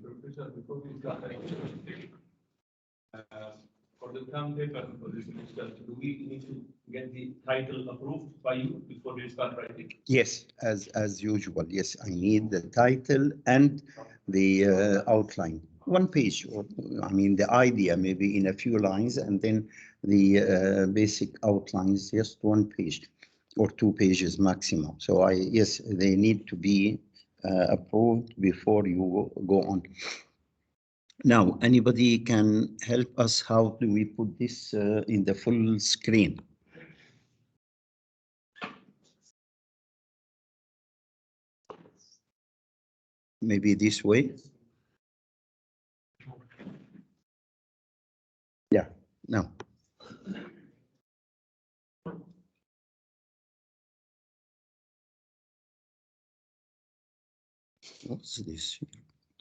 Professor, before we start, for the term paper for this semester, do we need to get the title approved by you before we start writing? Yes, as usual. Yes, I need the title and the outline. 1 page, or I mean the idea maybe in a few lines, and then the basic outlines, just 1 page or 2 pages maximum. So yes, they need to be approved before you go on. Now, anybody can help us? How do we put this in the full screen? Maybe this way. Yeah, no. What's this?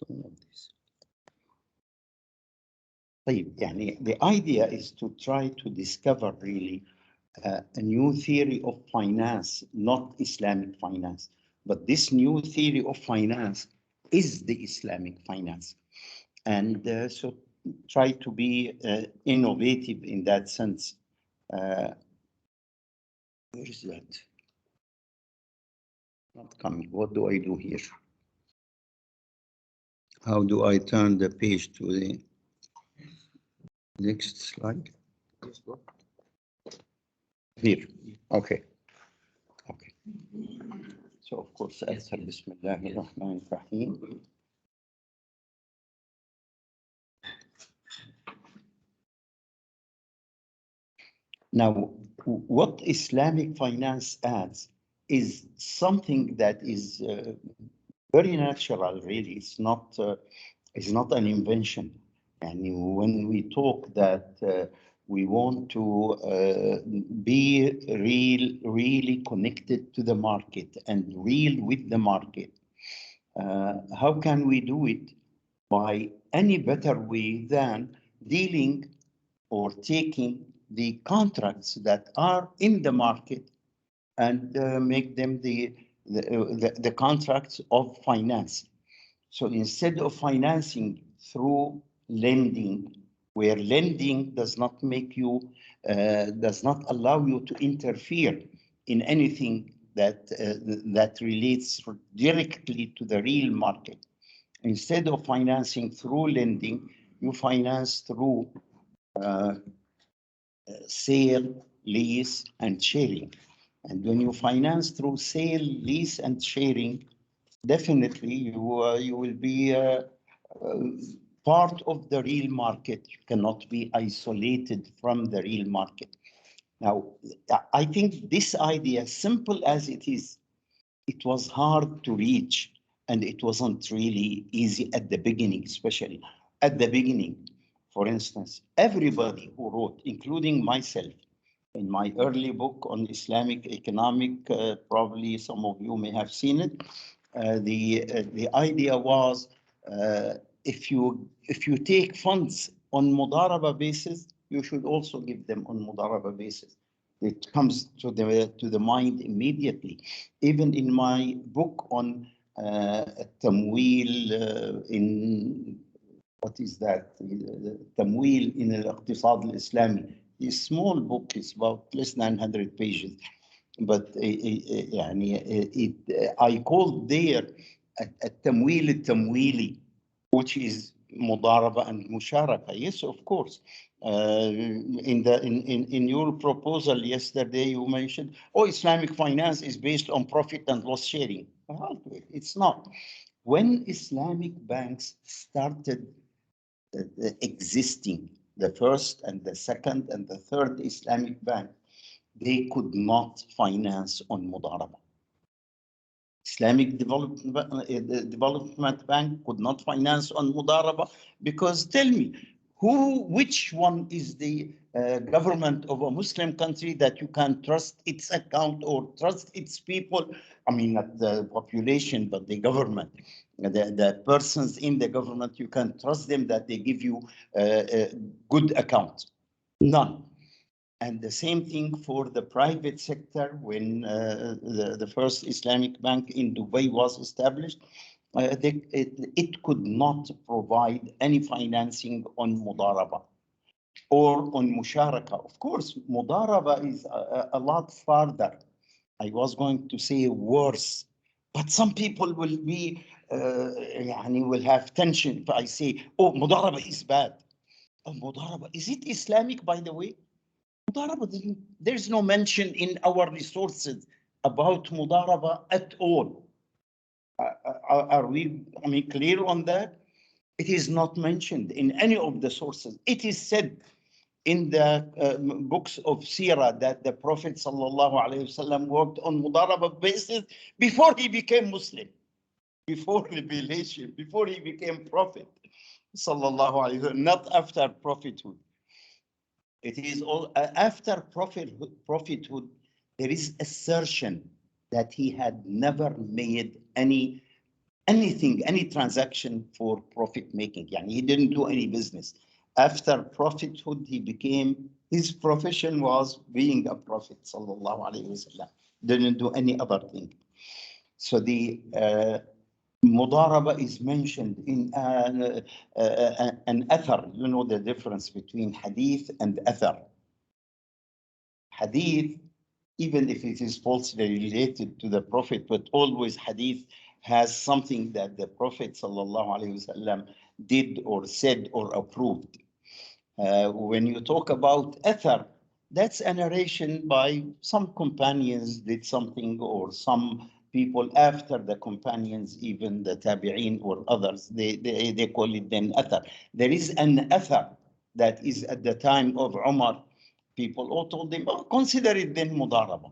Don't know this. يعني the idea is to try to discover really a new theory of finance, not Islamic finance, but this new theory of finance is the Islamic finance. And so try to be innovative in that sense. Where is that? Not coming. What do I do here? How do I turn the page to the next slide? Here. Okay. Okay. So of course, answer Bismillahir Rahmanir Rahim. Now, what Islamic finance adds is something that is very natural, really. It's not an invention. And when we talk that we want to be really connected to the market and real with the market, how can we do it? By any better way than dealing or taking the contracts that are in the market and make them the contracts of finance. So instead of financing through lending, where lending does not make you, does not allow you to interfere in anything that relates directly to the real market. Instead of financing through lending, you finance through sale, lease, and sharing. And when you finance through sale, lease, and sharing, definitely you will be part of the real market. You cannot be isolated from the real market. Now, I think this idea, simple as it is, it was hard to reach, and it wasn't really easy at the beginning, especially at the beginning. For instance, everybody who wrote, including myself, in my early book on Islamic economic, probably some of you may have seen it. The idea was if you take funds on mudaraba basis, you should also give them on mudaraba basis. It comes to the mind immediately. Even in my book on tamwil in what is that? Tamwil in al-iqtisad al-Islami. This small book is about less than 100 pages, but I called there التمويل التمويلي, which is mudaraba and musharaka. Yes, of course. In your proposal yesterday, you mentioned, oh, Islamic finance is based on profit and loss sharing. It's not. When Islamic banks started existing, the first and the second and the third Islamic bank, they could not finance on mudaraba. Islamic Development Bank could not finance on mudaraba because, tell me, which one is the government of a Muslim country that you can trust its account or trust its people? I mean, not the population, but the government. The persons in the government, you can trust them that they give you a good account. None. And the same thing for the private sector when the first Islamic bank in Dubai was established. It could not provide any financing on mudaraba or on musharaka. Of course, mudaraba is a lot farther. I was going to say worse, but some people will be, will have tension if I say, oh, mudaraba is bad. Oh, mudaraba, is it Islamic, by the way? Mudaraba, there's no mention in our resources about mudaraba at all. Are we, clear on that? It is not mentioned in any of the sources. It is said in the books of Sirah that the Prophet sallallahu alaihi wasallam worked on mudaraba basis before he became Muslim, before revelation, before he became prophet sallallahu alaihi wasallam, not after prophethood. It is all after prophethood. There is assertion that he had never made any transaction for profit making. Yani he didn't do any business. After prophethood, his profession was being a prophet, sallallahu alaihi wasallam. Didn't do any other thing. So the mudaraba is mentioned in an athar. You know the difference between hadith and athar. Hadith, even if it is falsely related to the Prophet, but always hadith has something that the Prophet sallallahu alaihi wasallam did or said or approved. When you talk about athar, that's a narration by some companions did something, or some people after the companions, even the tabi'in or others, they call it then athar. There is an athar that is at the time of Umar. People all told them, oh, consider it then mudaraba.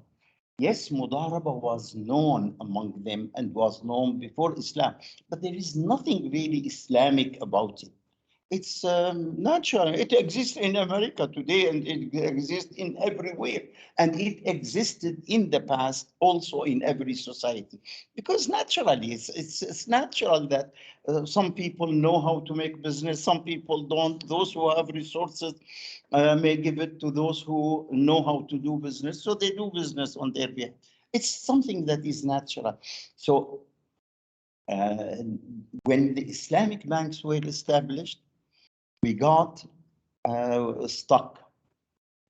Yes, mudaraba was known among them and was known before Islam, but there is nothing really Islamic about it. It's natural. It exists in America today, and it exists in everywhere. And it existed in the past also in every society. Because naturally, it's natural that some people know how to make business, some people don't. Those who have resources may give it to those who know how to do business. So they do business on their behalf. It's something that is natural. So when the Islamic banks were established, we got stuck.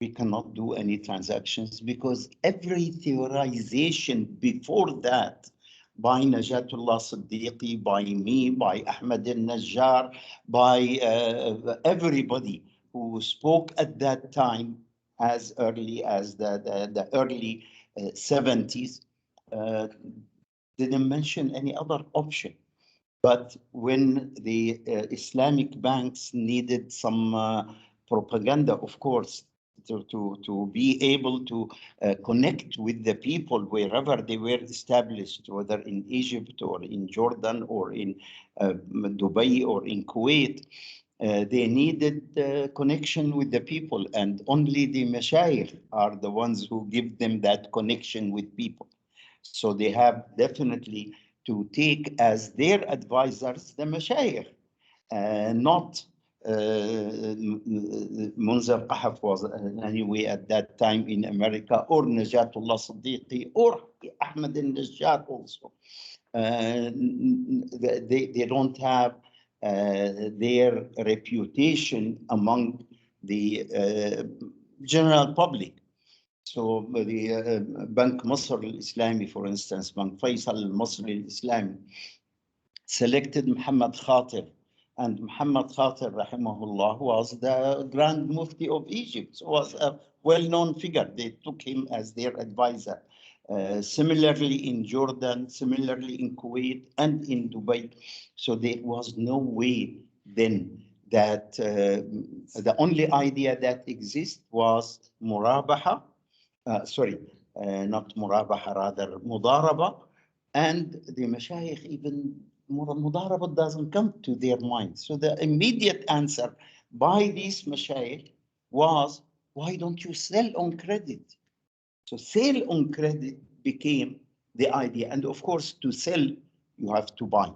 We cannot do any transactions because every theorization before that by Najatullah Siddiqui, by me, by Ahmed al-Najjar, by everybody who spoke at that time as early as the early 70s, didn't mention any other option. But when the Islamic banks needed some propaganda, of course, to be able to connect with the people wherever they were established, whether in Egypt or in Jordan or in Dubai or in Kuwait, they needed connection with the people, and only the mashayikh are the ones who give them that connection with people. So they have definitely to take as their advisors the mashayikh, not Monzer Kahf was anyway at that time in America, or Najatullah Siddiqui, or Ahmed al-Najjar also. They don't have their reputation among the general public. So the Bank Monzer al-Islami, for instance, Bank Faisal al-Masri al-Islami, selected Muhammad Khatir. And Muhammad Khatir, rahimahullah, was the Grand Mufti of Egypt, was a well-known figure. They took him as their advisor. Similarly in Jordan, similarly in Kuwait and in Dubai. So there was no way then that the only idea that exists was murabaha, not murabaha, rather mudaraba, and the mashayikh even mudaraba doesn't come to their mind. So the immediate answer by these mashayikh was, why don't you sell on credit? So sale on credit became the idea. And of course, to sell, you have to buy.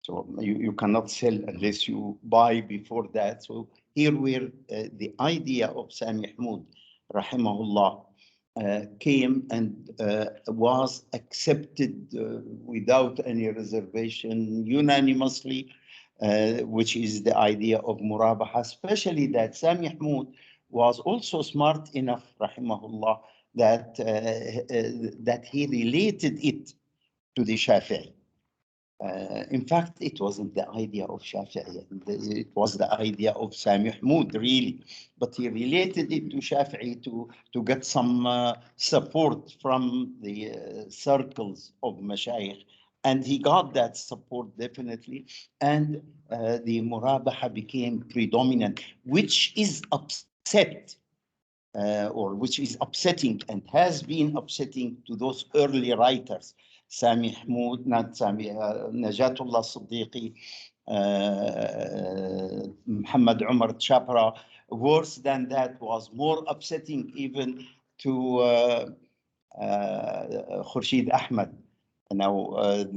So you cannot sell unless you buy before that. So here where the idea of Sami Mahmoud rahimahullah, came and was accepted without any reservation unanimously, which is the idea of murabaha, especially that Sami Mahmoud was also smart enough, rahimahullah, that he related it to the Shafi'i. In fact, it wasn't the idea of Shafi'i, it was the idea of Sami Mahmoud, really. But he related it to Shafi'i to get some support from the circles of Mashayikh. And he got that support definitely. And the Murabaha became predominant, which is upset. Or which is upsetting and has been upsetting to those early writers, Sami Mahmoud, not Sami, Najatullah Siddiqui, Muhammad Umar Chapra. Worse than that, was more upsetting even to Khurshid Ahmed. Now,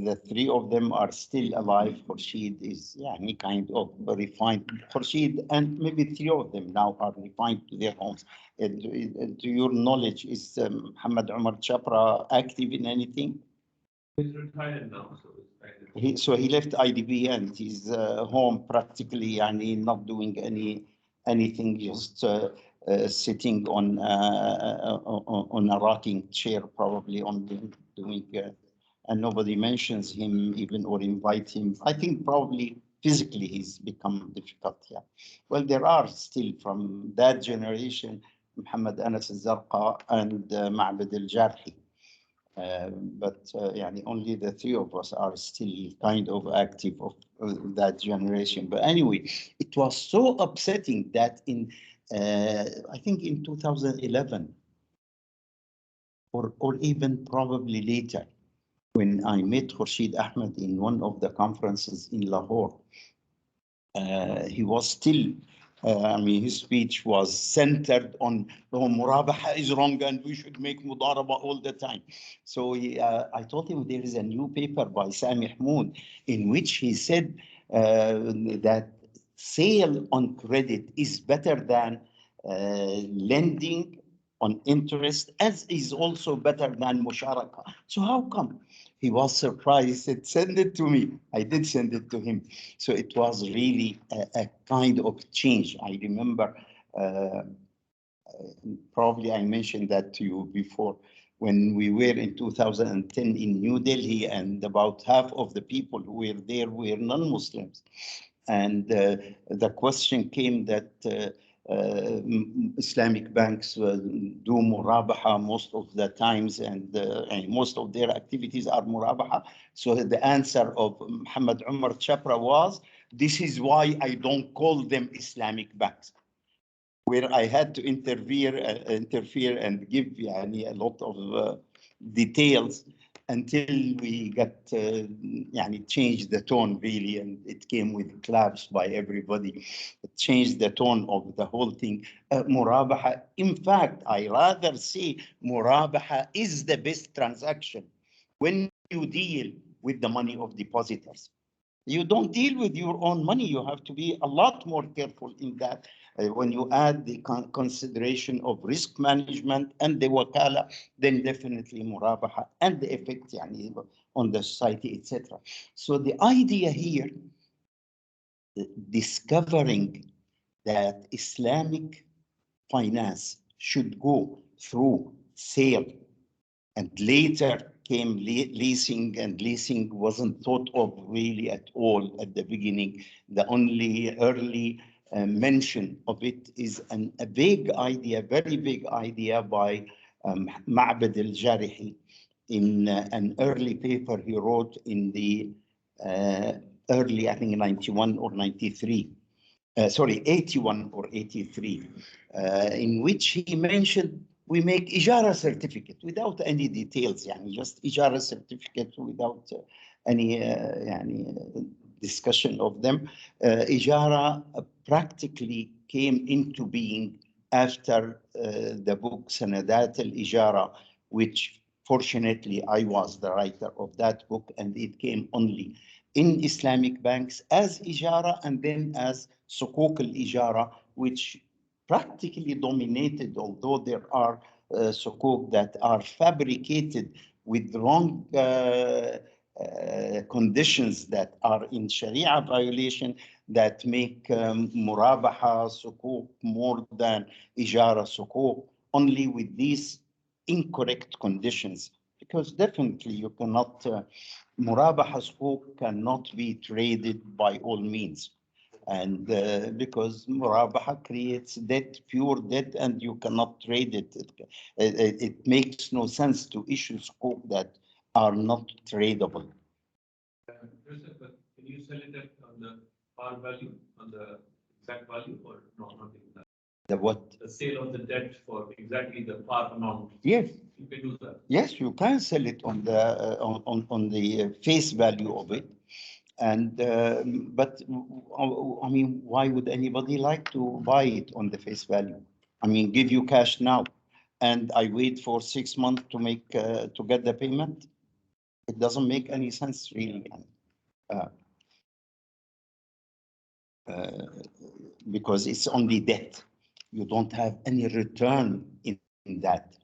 the three of them are still alive. Khurshid is any kind of refined. Khurshid and maybe three of them now are refined to their homes. To your knowledge, is Muhammad Umar Chapra active in anything? He's retired now, so it's kind of. He left IDB and he's home practically, and not doing anything, just sitting on a rocking chair, probably doing. And nobody mentions him even or invite him. I think probably physically he's become difficult. Yeah. Well, there are still from that generation, Muhammad Anas al-Zarqa and Ma'bad al-Jarhi. But only the three of us are still kind of active of that generation. But anyway, it was so upsetting that I think in 2011, or even probably later, when I met Khurshid Ahmed in one of the conferences in Lahore, he was still, his speech was centered on, Murabaha is wrong and we should make Mudaraba all the time. So I told him there is a new paper by Sami Mahmoud in which he said that sale on credit is better than lending on interest, as is also better than musharaka. So how come? He was surprised. He said, send it to me. I did send it to him. So it was really a kind of change. I remember, probably I mentioned that to you before, when we were in 2010 in New Delhi, and about half of the people who were there were non-Muslims. And the question came that Islamic banks do murabaha most of the times, and most of their activities are murabaha. So the answer of Muhammad Umar Chapra was, this is why I don't call them Islamic banks, where I had to interfere and give a lot of details until we got changed the tone really, and it came with claps by everybody. It changed the tone of the whole thing. Murabaha, in fact, I rather say Murabaha is the best transaction when you deal with the money of depositors. You don't deal with your own money. You have to be a lot more careful in that. When you add the consideration of risk management and the wakala, then definitely murabaha and the effect on the society, etc. So the idea here, discovering that Islamic finance should go through sale, and later came leasing, and leasing wasn't thought of really at all at the beginning. The only early mention of it is a vague idea, very vague idea by Ma'bad al-Jarihi in an early paper he wrote in the early, I think 91 or 93. 81 or 83, in which he mentioned we make ijara certificate without any details, just ijara certificate without any discussion of them. Ijara practically came into being after the book Sanadat al-Ijara, which fortunately I was the writer of that book, and it came only in Islamic banks as ijara and then as sukuk al-ijara, which practically dominated, although there are sukuk that are fabricated with wrong conditions that are in Sharia violation that make murabaha sukuk more than ijara sukuk, only with these incorrect conditions. Because definitely you cannot, murabaha sukuk cannot be traded by all means. And because murabaha creates debt, pure debt, and you cannot trade it. It makes no sense to issue sukuk that are not tradable. Joseph, but can you sell it on the par value, on the exact value, or no, not exactly? The what? The sale of the debt for exactly the par amount. Yes. You can do that. Yes, you can sell it on the on the face value of it. And but I mean, why would anybody like to buy it on the face value? I mean, give you cash now, and I wait for 6 months to make to get the payment. It doesn't make any sense, really, uh, because it's only debt. You don't have any return in that.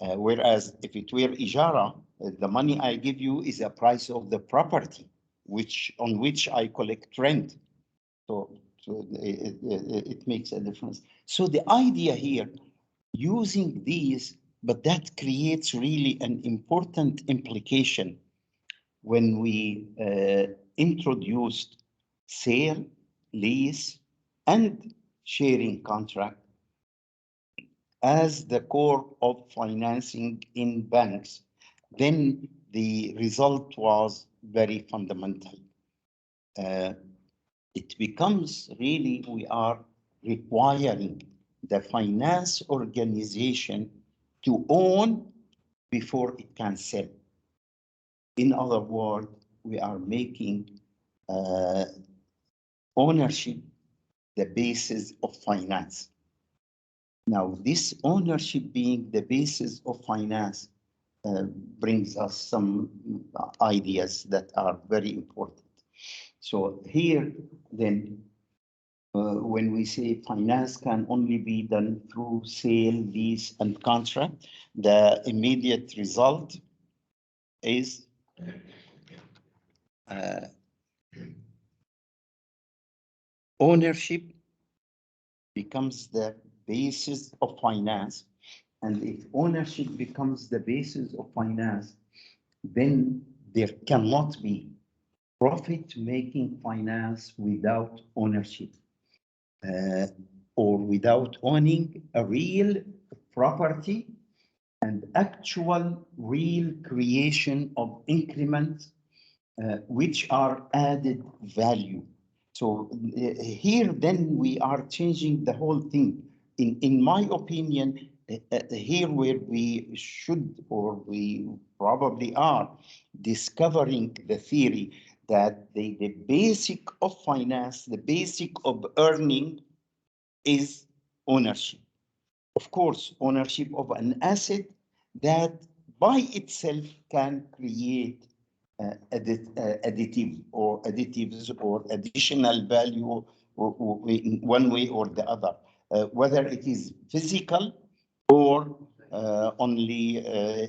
Whereas if it were ijara, the money I give you is a price of the property, on which I collect rent. So it makes a difference. So the idea here, using these, but that creates really an important implication when we introduced sale, lease, and sharing contract as the core of financing in banks, then the result was very fundamental. It becomes really, we are requiring the finance organization to own before it can sell. In other words, we are making ownership the basis of finance. Now, this ownership being the basis of finance brings us some ideas that are very important. So here, then, when we say finance can only be done through sale, lease, and contract, the immediate result is ownership becomes the basis of finance. And if ownership becomes the basis of finance, then there cannot be profit-making finance without ownership. Or without owning a real property and actual real creation of increments which are added value. So here then we are changing the whole thing. In my opinion, here where we should, or we probably are, discovering the theory that the basic of finance, the basic of earning is ownership. Of course, ownership of an asset that by itself can create additive or additives or additional value in one way or the other, whether it is physical or only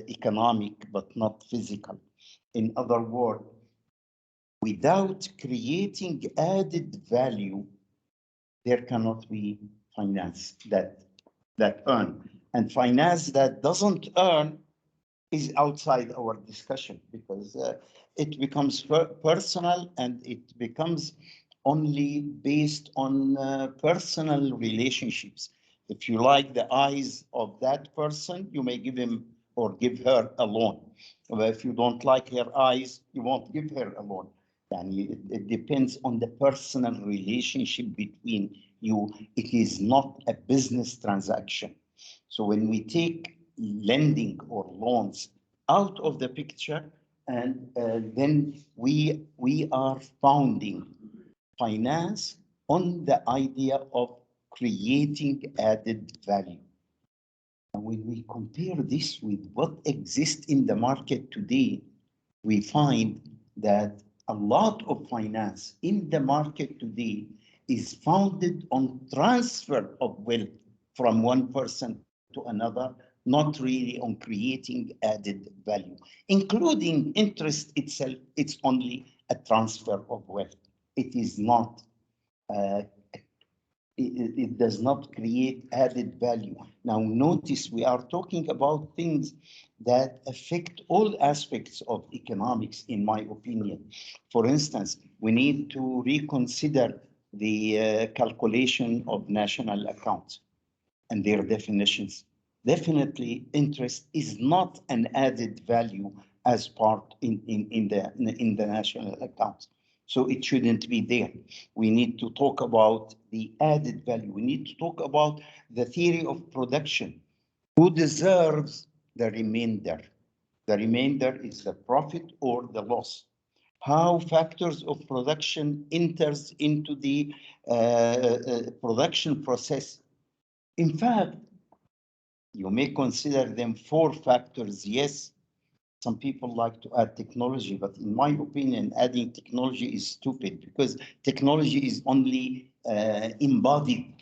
economic, but not physical. In other words, without creating added value, there cannot be finance that earn. And finance that doesn't earn is outside our discussion, because it becomes personal, and it becomes only based on personal relationships. If you like the eyes of that person, you may give him or give her a loan. But if you don't like her eyes, you won't give her a loan. And it depends on the personal relationship between you. It is not a business transaction. So when we take lending or loans out of the picture, and then we are founding finance on the idea of creating added value. And when we compare this with what exists in the market today, we find that a lot of finance in the market today is founded on transfer of wealth. from one person to another, not really on creating added value, including interest itself. It's only a transfer of wealth. It is not, it does not create added value. Now, notice we are talking about things that affect all aspects of economics, in my opinion. For instance, we need to reconsider the calculation of national accounts and their definitions. Definitely, interest is not an added value as part in the national accounts. So it shouldn't be there. We need to talk about the added value. We need to talk about the theory of production. Who deserves the remainder? The remainder is the profit or the loss. How factors of production enters into the production process. In fact, you may consider them 4 factors. Yes, some people like to add technology, but in my opinion, adding technology is stupid because technology is only embodied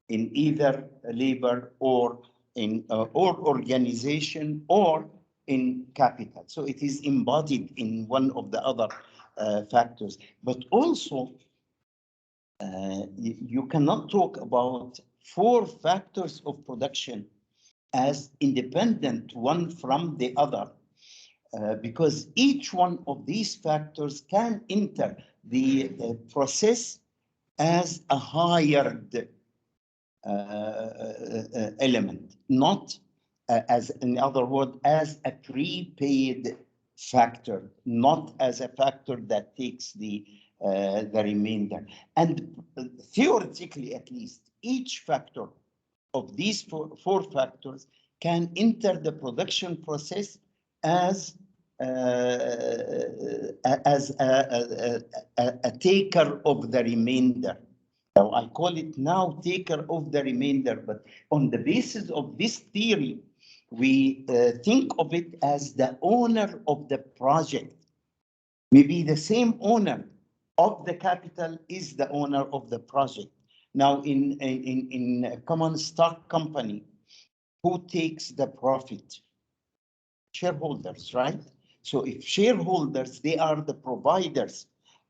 in either labor or in or organization or in capital. So it is embodied in one of the other factors. But also, you cannot talk about 4 factors of production as independent one from the other. Because each one of these factors can enter the process as a hired element, not as, in other words, as a prepaid factor, not as a factor that takes the remainder. And theoretically, at least, each factor of these four factors can enter the production process as a taker of the remainder. Now, I call it now taker of the remainder, but on the basis of this theory, we think of it as the owner of the project. Maybe the same owner of the capital is the owner of the project. Now, in a common stock company, who takes the profit? Shareholders, right? So if shareholders, they are the providers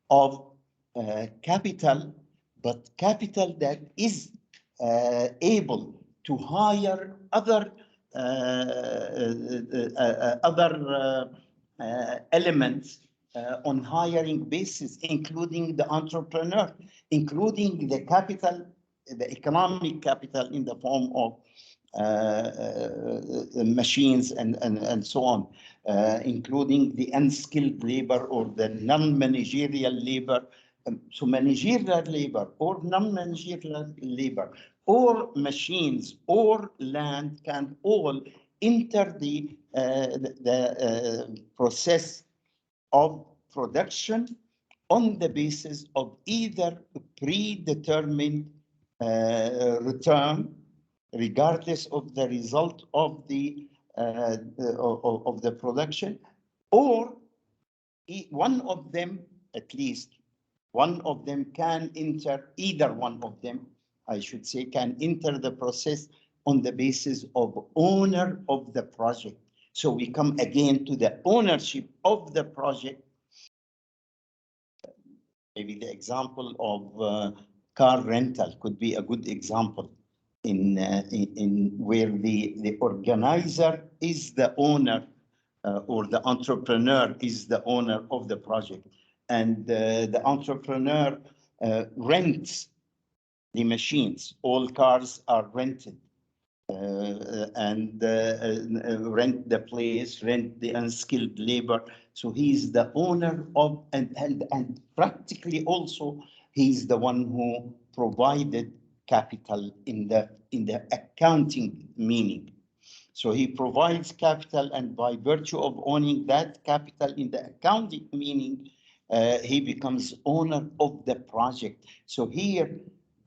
of capital, but capital that is able to hire other elements on hiring basis, including the entrepreneur, including the capital, the economic capital in the form of machines and so on, including the unskilled labor or the non-managerial labor. So managerial labor or non-managerial labor or machines or land can all enter the process of production on the basis of either predetermined return, regardless of the result of the production, or one of them, at least one of them can enter, either one of them, I should say, can enter the process on the basis of owner of the project. So we come again to the ownership of the project. Maybe the example of car rental could be a good example in where the organizer is the owner or the entrepreneur is the owner of the project, and the entrepreneur rents the machines. All cars are rented. And rent the place, rent the unskilled labor. So he's the owner of, and practically also he's the one who provided capital in the accounting meaning. So he provides capital, and by virtue of owning that capital in the accounting meaning, he becomes owner of the project. So here,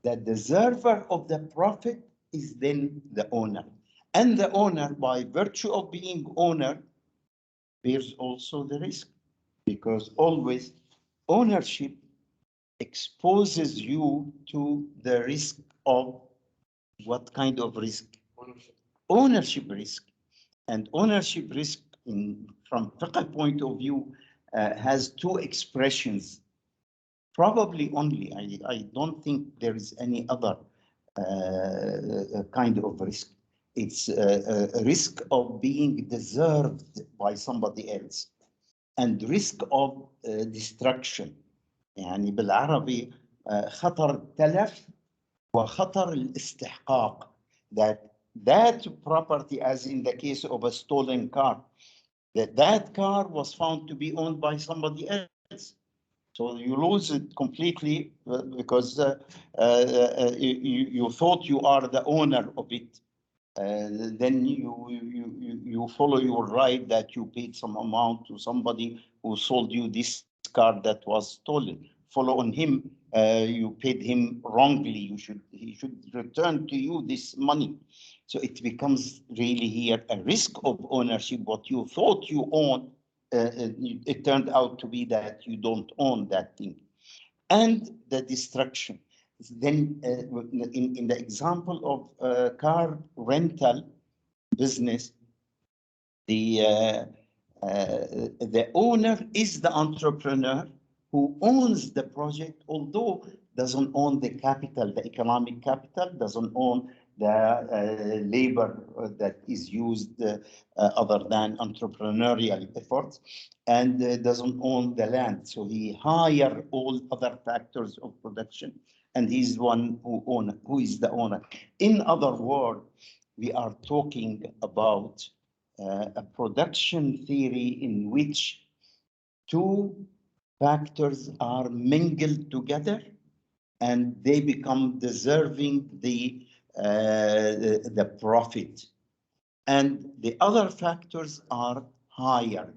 the deserver of the profit is then the owner. And the owner, by virtue of being owner, bears also the risk, because always ownership exposes you to the risk of What kind of risk? Ownership. Ownership risk. And ownership risk, from fiqh point of view, has two expressions. Probably only. I don't think there is any other kind of risk. It's a risk of being deserved by somebody else, and risk of destruction. يعني بالعربي خطر التلف وخطر الاستحقاق. That property, as in the case of a stolen car, that car was found to be owned by somebody else. So you lose it completely because you thought you are the owner of it. Then you follow your right that you paid some amount to somebody who sold you this car that was stolen. Follow on him, you paid him wrongly. He should return to you this money. So it becomes really here a risk of ownership. What you thought you owned, it turned out to be that you don't own that thing. And the destruction. Then in the example of car rental business, the owner is the entrepreneur who owns the project, although doesn't own the capital, the economic capital, doesn't own the labor that is used other than entrepreneurial efforts, and doesn't own the land. So he hire all other factors of production, and he's one who is the owner. In other words, we are talking about a production theory in which two factors are mingled together and they become deserving the profit, and the other factors are higher,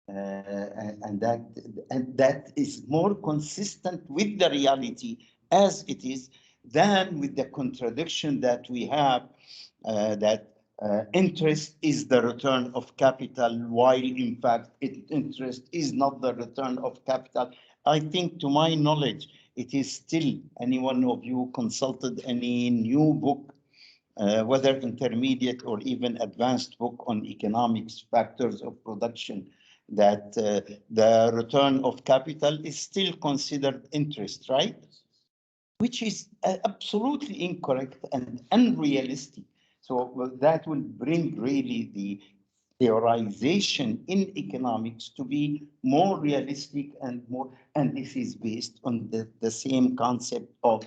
and that is more consistent with the reality as it is than with the contradiction that we have, that interest is the return of capital, while in fact interest is not the return of capital. I think, to my knowledge, it is still, any one of you consulted any new book, whether intermediate or even advanced book on economics, factors of production, that the return of capital is still considered interest, right? Which is absolutely incorrect and unrealistic. So that will bring really the theorization in economics to be more realistic and more, and this is based on the same concept of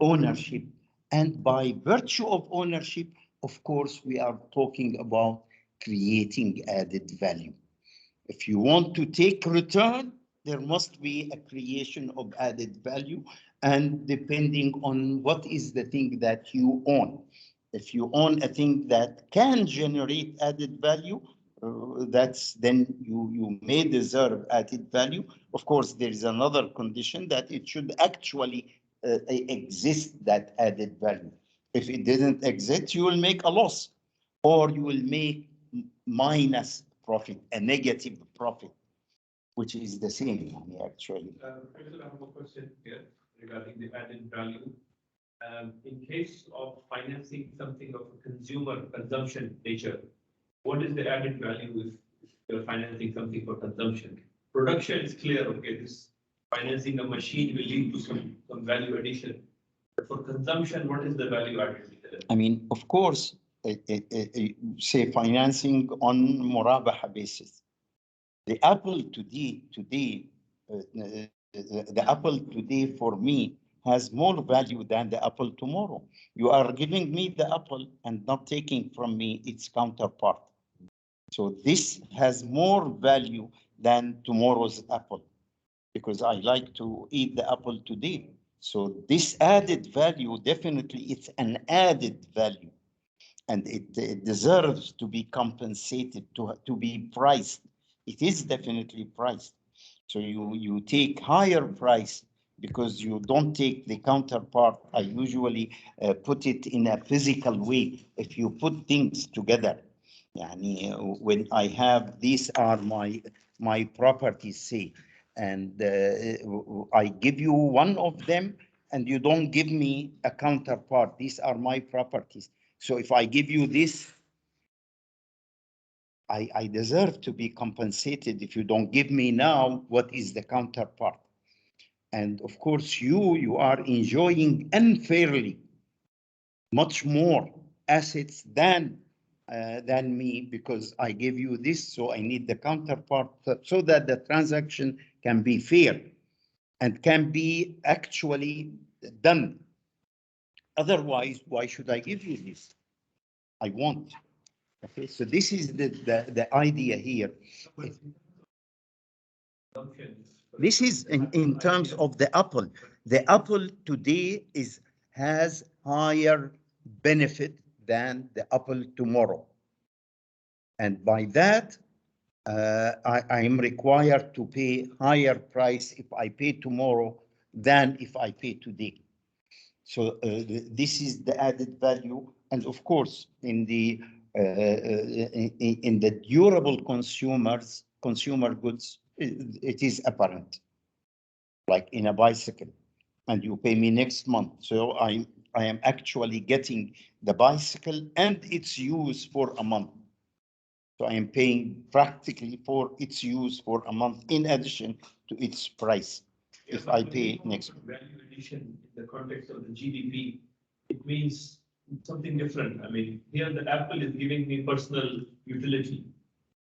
ownership. And by virtue of ownership, of course, we are talking about creating added value. If you want to take return, there must be a creation of added value, and depending on what is the thing that you own. If you own a thing that can generate added value, then you may deserve added value. Of course, there is another condition, that it should actually exist, that added value. If it didn't exist, you will make a loss, or you will make minus profit, a negative profit, which is the same actually. Professor, I have a question here regarding the added value. In case of financing something of a consumer consumption nature, what is the added value if you're financing something for consumption? Production is clear, okay, this financing a machine will lead to some value addition. But for consumption, what is the value added? I mean, of course, say financing on murabaha basis. The apple today, the apple today for me has more value than the apple tomorrow. You are giving me the apple and not taking from me its counterpart. So this has more value than tomorrow's apple, because I like to eat the apple today. So this added value, definitely it's an added value, and it deserves to be compensated, to be priced. It is definitely priced. So you take higher price because you don't take the counterpart. I usually put it in a physical way. If you put things together, when I have, these are my properties, say, and I give you one of them, and you don't give me a counterpart. These are my properties. So if I give you this, I deserve to be compensated. If you don't give me now, what is the counterpart? And of course, you are enjoying unfairly much more assets than me, because I gave you this, so I need the counterpart so that the transaction can be fair and can be actually done. Otherwise, why should I give you this? I won't. Okay, so this is the idea here. This is in terms of the Apple. The Apple today has higher benefit than the Apple tomorrow. And by that, I am required to pay higher price if I pay tomorrow than if I pay today. So this is the added value. And of course, in the durable consumer goods, it is apparent, like in a bicycle, and you pay me next month. So I am actually getting the bicycle and its use for a month. So I am paying practically for its use for a month in addition to its price. If I pay next value addition in the context of the GDP, it means something different. I mean, here the Apple is giving me personal utility.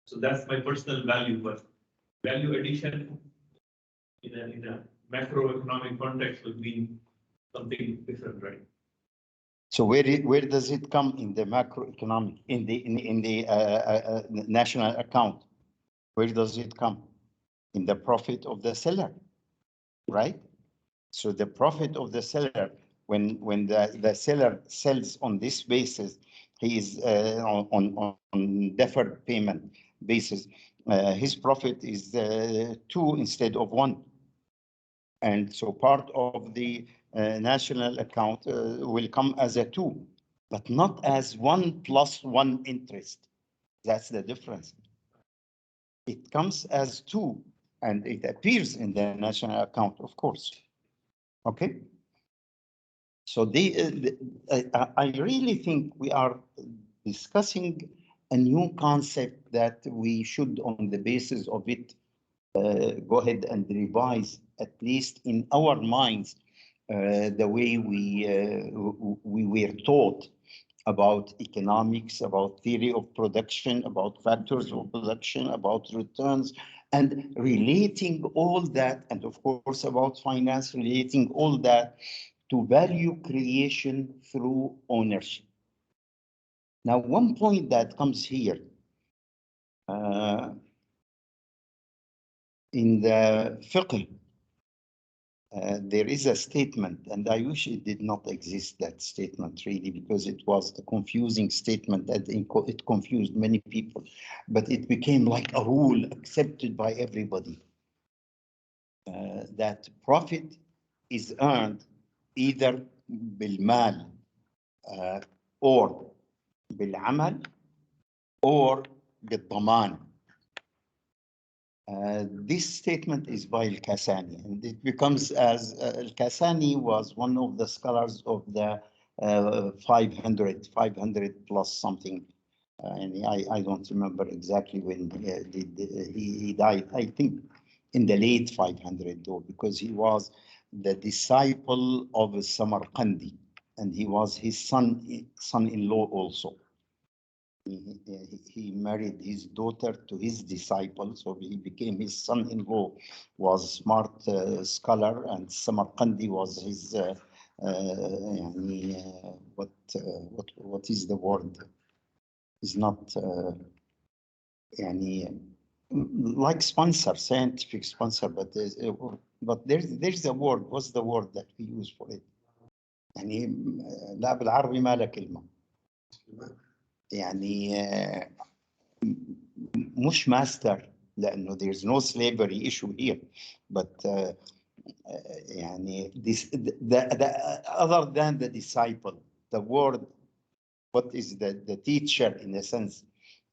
So that's my personal value, but value addition in a macroeconomic context would mean something different, right? So where does it come in the macroeconomic, in the national account? Where does it come? In the profit of the seller, right? So the profit of the seller, when the seller sells on this basis, he is on deferred payment basis. His profit is 2 instead of 1. And so part of the national account will come as a 2, but not as 1 plus 1 interest. That's the difference. It comes as 2, and it appears in the national account, of course. Okay. So I really think we are discussing a new concept that we should, on the basis of it, go ahead and revise, at least in our minds, the way we were taught about economics, about theory of production, about factors of production, about returns, and relating all that, and of course about finance, relating all that to value creation through ownership. Now, one point that comes here, in the fiqh, there is a statement, and I wish it did not exist, that statement, really, because it was a confusing statement that it confused many people, but it became like a rule accepted by everybody, that profit is earned either بالمال or بالعمل or بالضمان. This statement is by Al-Kasani, and it becomes as Al-Kasani was one of the scholars of the 500 plus something, and I don't remember exactly when he died. I think in the late 500 though, because he was the disciple of Samarkandi, and he was his son-in-law also. He married his daughter to his disciple, so he became his son-in-law. Was a smart scholar, and Samarkandi was his. What is the word? Is not like sponsor, scientific sponsor, but there's a word. What's the word that we use for it? يعني لا بالعربي ما له كلمة. يعني مش master, لأنه there's no slavery issue here, but يعني other than the disciple, the word, what is the teacher in a sense,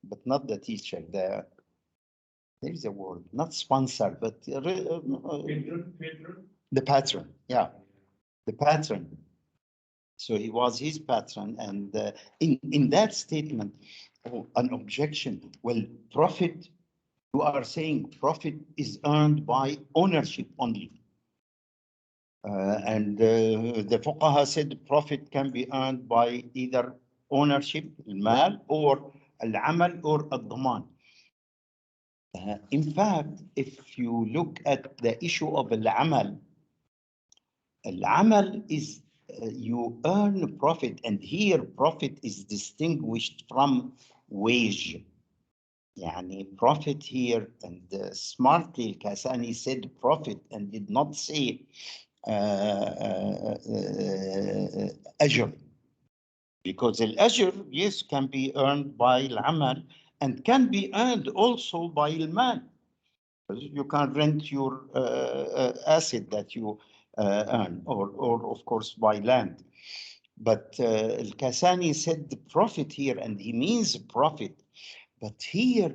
but not the teacher, there's a word, not sponsor, but the patron, yeah. the patron. So he was his patron, and in that statement, an objection. Well, profit, you are saying profit is earned by ownership only. And the fuqaha said profit can be earned by either ownership, المال, or العمل, or الضمان. In fact, if you look at the issue of العمل, العمل is you earn profit, and here profit is distinguished from wage. يعني profit here, and smartly Kasani said profit and did not say أجر, because الأجر, yes, can be earned by العمل and can be earned also by المال. You can rent your asset that you earn, or of course by land. But Al-Kasani said the profit here, and he means profit. But here,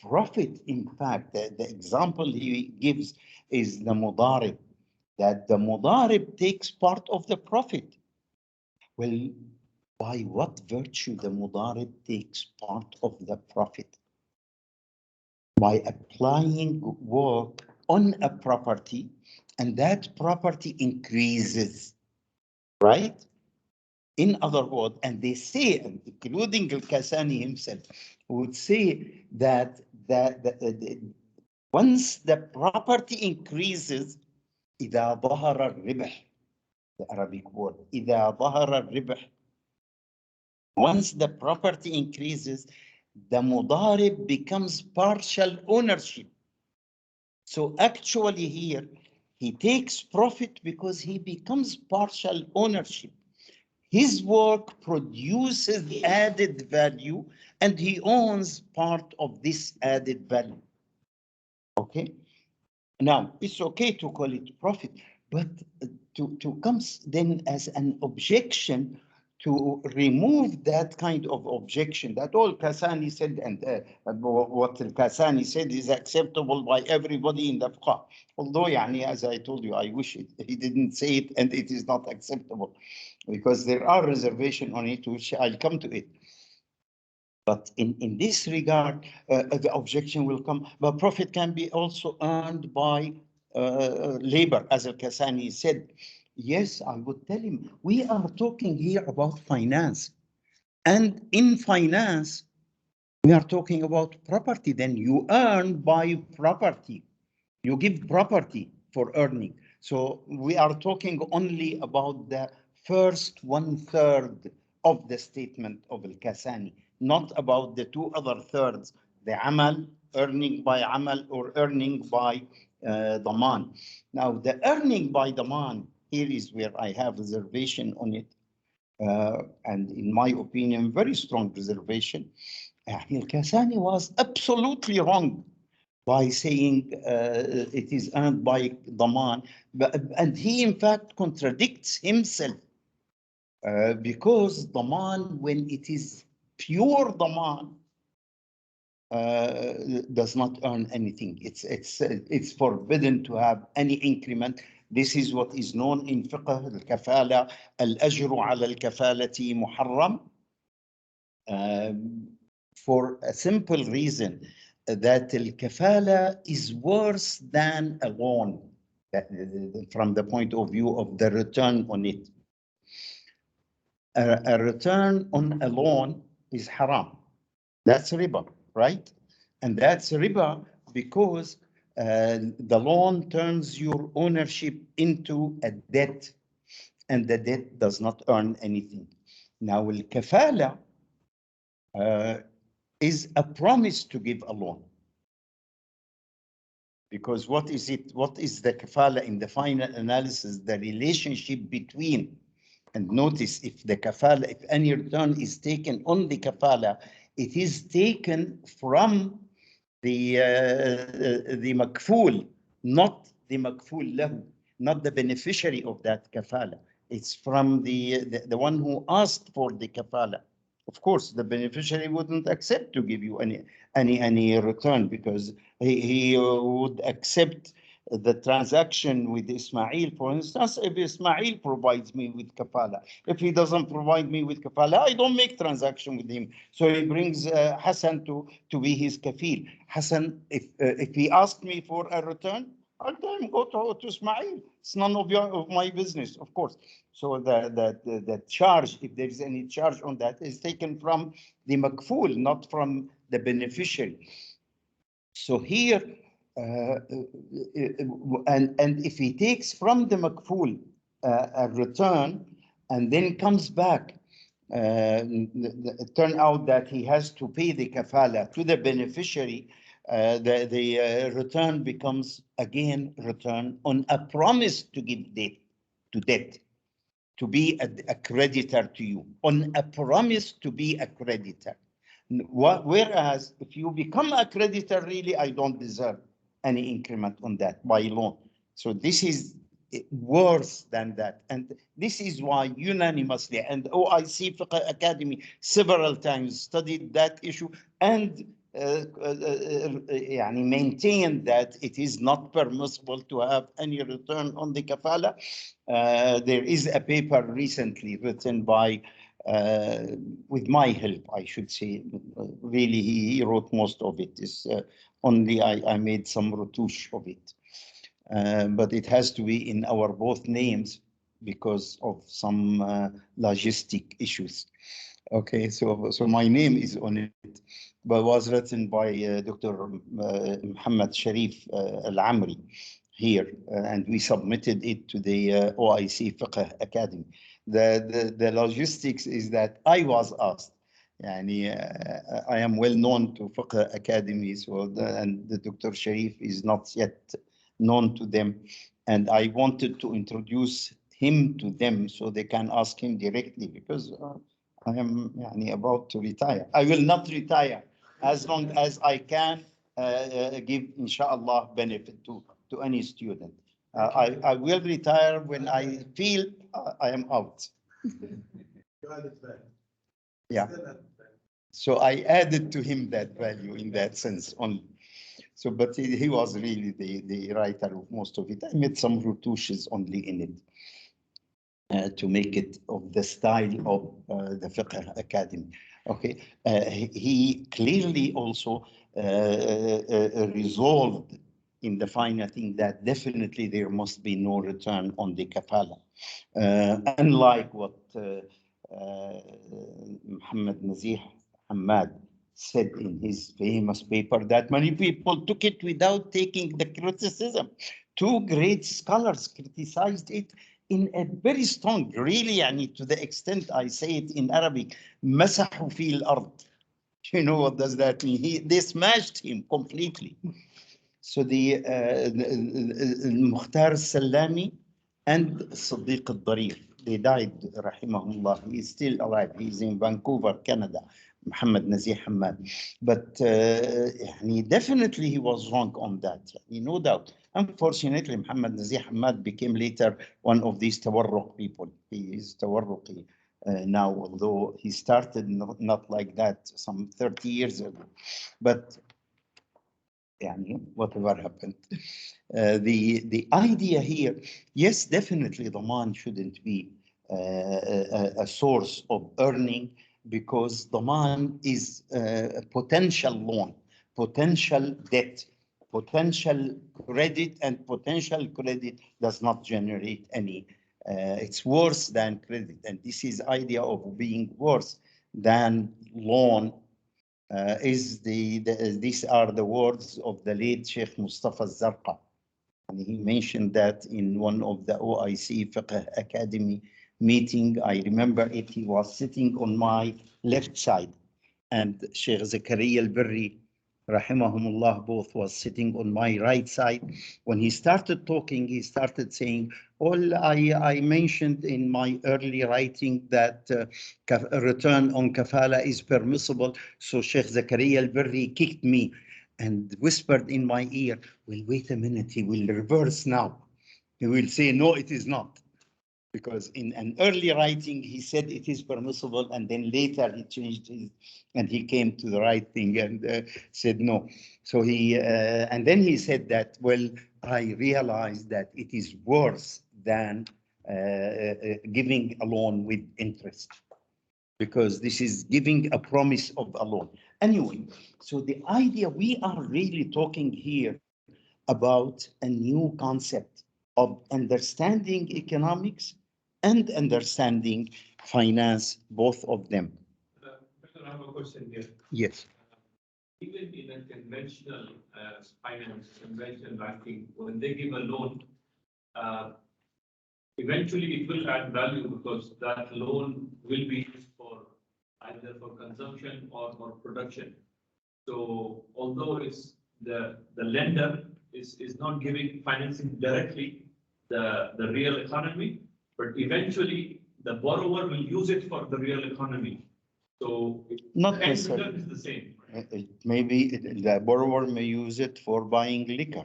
profit, in fact, the example he gives is the mudarib, that the mudarib takes part of the profit. Well, by what virtue the mudarib takes part of the profit? By applying work on a property, and that property increases, right? In other words, and they say, including Al-Kasani himself, would say that once the property increases, إذا ظهر الربح, the Arabic word, إذا ظهر الربح, once the property increases, the mudarib becomes partial ownership. So actually here, he takes profit because he becomes partial ownership. His work produces added value, and he owns part of this added value. Okay? Now, it's okay to call it profit, but to come then as an objection, to remove that kind of objection, that all Kasani said, and what Kasani said is acceptable by everybody in the fiqh. Although, yani, as I told you, I wish he didn't say it, and it is not acceptable, because there are reservations on it, which I'll come to it. But in this regard, the objection will come, but profit can be also earned by labor, as Al-Kasani said. Yes, I would tell him, we are talking here about finance. And in finance, we are talking about property. Then you earn by property. You give property for earning. So we are talking only about the first 1/3 of the statement of Al-Kasani, not about the two other thirds, the amal, earning by amal, or earning by daman. Now, the earning by daman, here is where I have reservation on it. And in my opinion, very strong reservation. Al-Kasani was absolutely wrong by saying it is earned by daman, and he in fact contradicts himself, because daman, when it is pure daman, does not earn anything. It's forbidden to have any increment. This is what is known in fiqh al-kafala, al-ajru ala al-kafalati muharram, for a simple reason, that al-kafala is worse than a loan, from the point of view of the return on it. A return on a loan is haram. That's riba, right? And that's riba because the loan turns your ownership into a debt, and the debt does not earn anything. Now, al-kafala is a promise to give a loan. Because what is it? What is the kafala in the final analysis? The relationship between, and notice, if the kafala, if any return is taken on the kafala, it is taken from the makful, not the makful lahu, not the beneficiary of that kafala. It's from the one who asked for the kafala. Of course, the beneficiary wouldn't accept to give you any return, because he would accept the transaction with Ismail, for instance, if Ismail provides me with kafala. If he doesn't provide me with kafala, I don't make transaction with him. So he brings Hassan to be his kafil. Hassan, if he asks me for a return, I'll tell him, go to Ismail. It's none of my business, of course. So the charge, if there is any charge on that, is taken from the makful, not from the beneficiary. So here, and if he takes from the makful a return and then comes back, turn out that he has to pay the kafala to the beneficiary, the return becomes again return on a promise to give debt, to be a creditor to you, on a promise to be a creditor. Whereas if you become a creditor, really, I don't deserve any increment on that by loan. So this is worse than that. And this is why unanimously, and OIC Fiqh Academy several times studied that issue and maintained that it is not permissible to have any return on the kafala. There is a paper recently written by with my help, I should say. Really, he wrote most of it. Is only I made some retouche of it. But it has to be in our both names because of some logistic issues. Okay, so my name is on it, but was written by Dr. Muhammad Sharif Al-Amri here, and we submitted it to the OIC Fiqh Academy. The logistics is that I was asked, I am well known to Fiqh Academy, and the Dr. Sharif is not yet known to them, and I wanted to introduce him to them so they can ask him directly, because I am about to retire. I will not retire as long as I can give, inshallah, benefit to any student. I will retire when I feel I am out. Yeah. So I added to him that value in that sense only. So, but he was really the writer of most of it. I made some retouches only in it. To make it of the style of the Fiqh Academy. Okay, he clearly also resolved in the final thing that definitely there must be no return on the kafala. Unlike what Muhammad Nazih Hamad said in his famous paper, that many people took it without taking the criticism. Two great scholars criticized it in a very strong, really, to the extent I say it in Arabic, مسحوا في الأرض. You know what does that mean? They smashed him completely. So the Mukhtar Salami and Sadiq al-Darif, they died, rahimahullah. He is still alive. He's in Vancouver, Canada, Muhammad Nazih Hamad. But definitely he was wrong on that, no doubt. Unfortunately, Muhammad Nazih Hamad became later one of these tawarruq people. He is tawarruqi now, although he started not like that some 30 years ago. But whatever happened. The idea here, yes, definitely the Daman shouldn't be a source of earning, because Daman is a potential loan, potential debt, potential credit, and potential credit does not generate any. It's worse than credit, and this is idea of being worse than loan. These are the words of the late Sheikh Mustafa Zarqa. And he mentioned that in one of the OIC Fiqh Academy meeting. I remember it. He was sitting on my left side, and Sheikh Zakaria al-Birri, rahimahumullah, both was sitting on my right side. When he started talking, he started saying, all I mentioned in my early writing that return on kafala is permissible. So Sheikh Zakaria al-Birri kicked me and whispered in my ear, well, wait a minute, he will reverse now. He will say, no, it is not. Because in an early writing, he said it is permissible, and then later he changed his, and he came to the right thing and said no. So and then he said that, well, I realized that it is worse than giving a loan with interest, because this is giving a promise of a loan. Anyway, so the idea, we are really talking here about a new concept of understanding economics and understanding finance, both of them. I have a question here. Yes. Even in a conventional finance, conventional banking, when they give a loan, uh, eventually it will add value because that loan will be used for either for consumption or for production. So although it's the lender is not giving financing directly the real economy, but eventually the borrower will use it for the real economy. So Not the end necessarily. result is the same. Maybe the borrower may use it for buying liquor,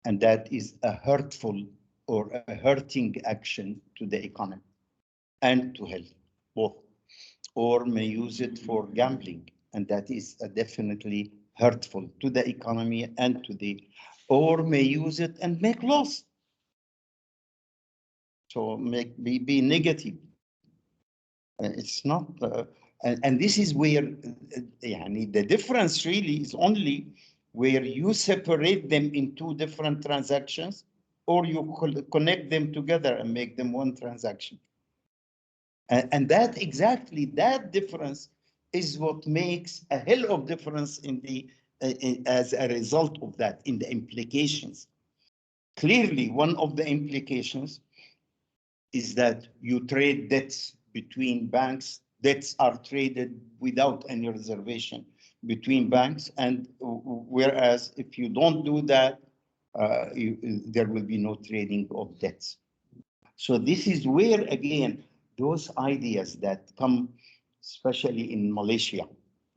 and that is a hurtful or a hurting action to the economy and to health, both. Or may use it for gambling, and that is definitely hurtful to the economy and to the, or may use it and make loss. So be negative. It's not, and this is where the difference really is only where you separate them in two different transactions, or you connect them together and make them one transaction. And that exactly, that difference is what makes a hell of difference in the, as a result of that, in the implications. Clearly, one of the implications is that you trade debts between banks. Debts are traded without any reservation between banks, and whereas if you don't do that, there will be no trading of debts. So this is where, again, those ideas that come, especially in Malaysia,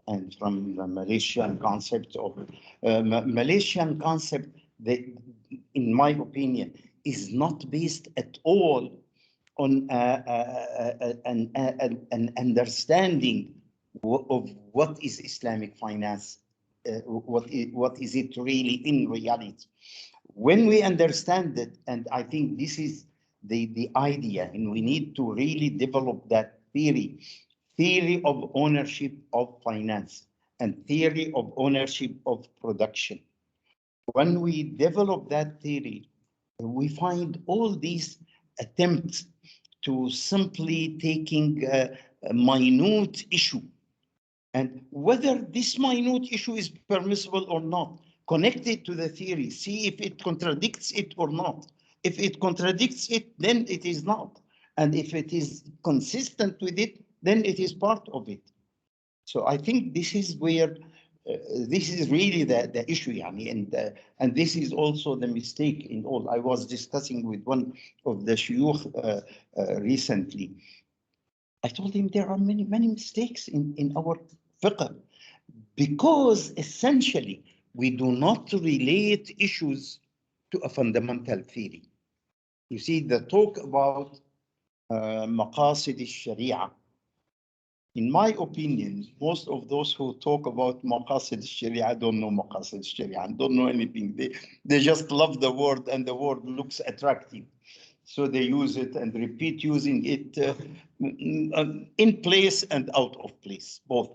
and from the Malaysian concept of Malaysian concept, that, in my opinion, is not based at all on an understanding of what is Islamic finance, what is it really in reality. When we understand it, and I think this is the idea, and we need to really develop that theory of ownership of finance and theory of ownership of production. When we develop that theory, we find all these attempts to simply taking a minute issue, and whether this minute issue is permissible or not, connect it to the theory, see if it contradicts it or not. If it contradicts it, then it is not. And if it is consistent with it, then it is part of it. So I think this is where, this is really the issue, yani, and this is also the mistake in all. I was discussing with one of the shuyukh recently. I told him there are many mistakes in our fiqh, because essentially we do not relate issues to a fundamental theory. You see, the talk about maqasid al-sharia, in my opinion, most of those who talk about maqasid al-sharia don't know maqasid al-sharia and don't know anything. They just love the word, and the word looks attractive. So they use it and repeat using it in place and out of place, both.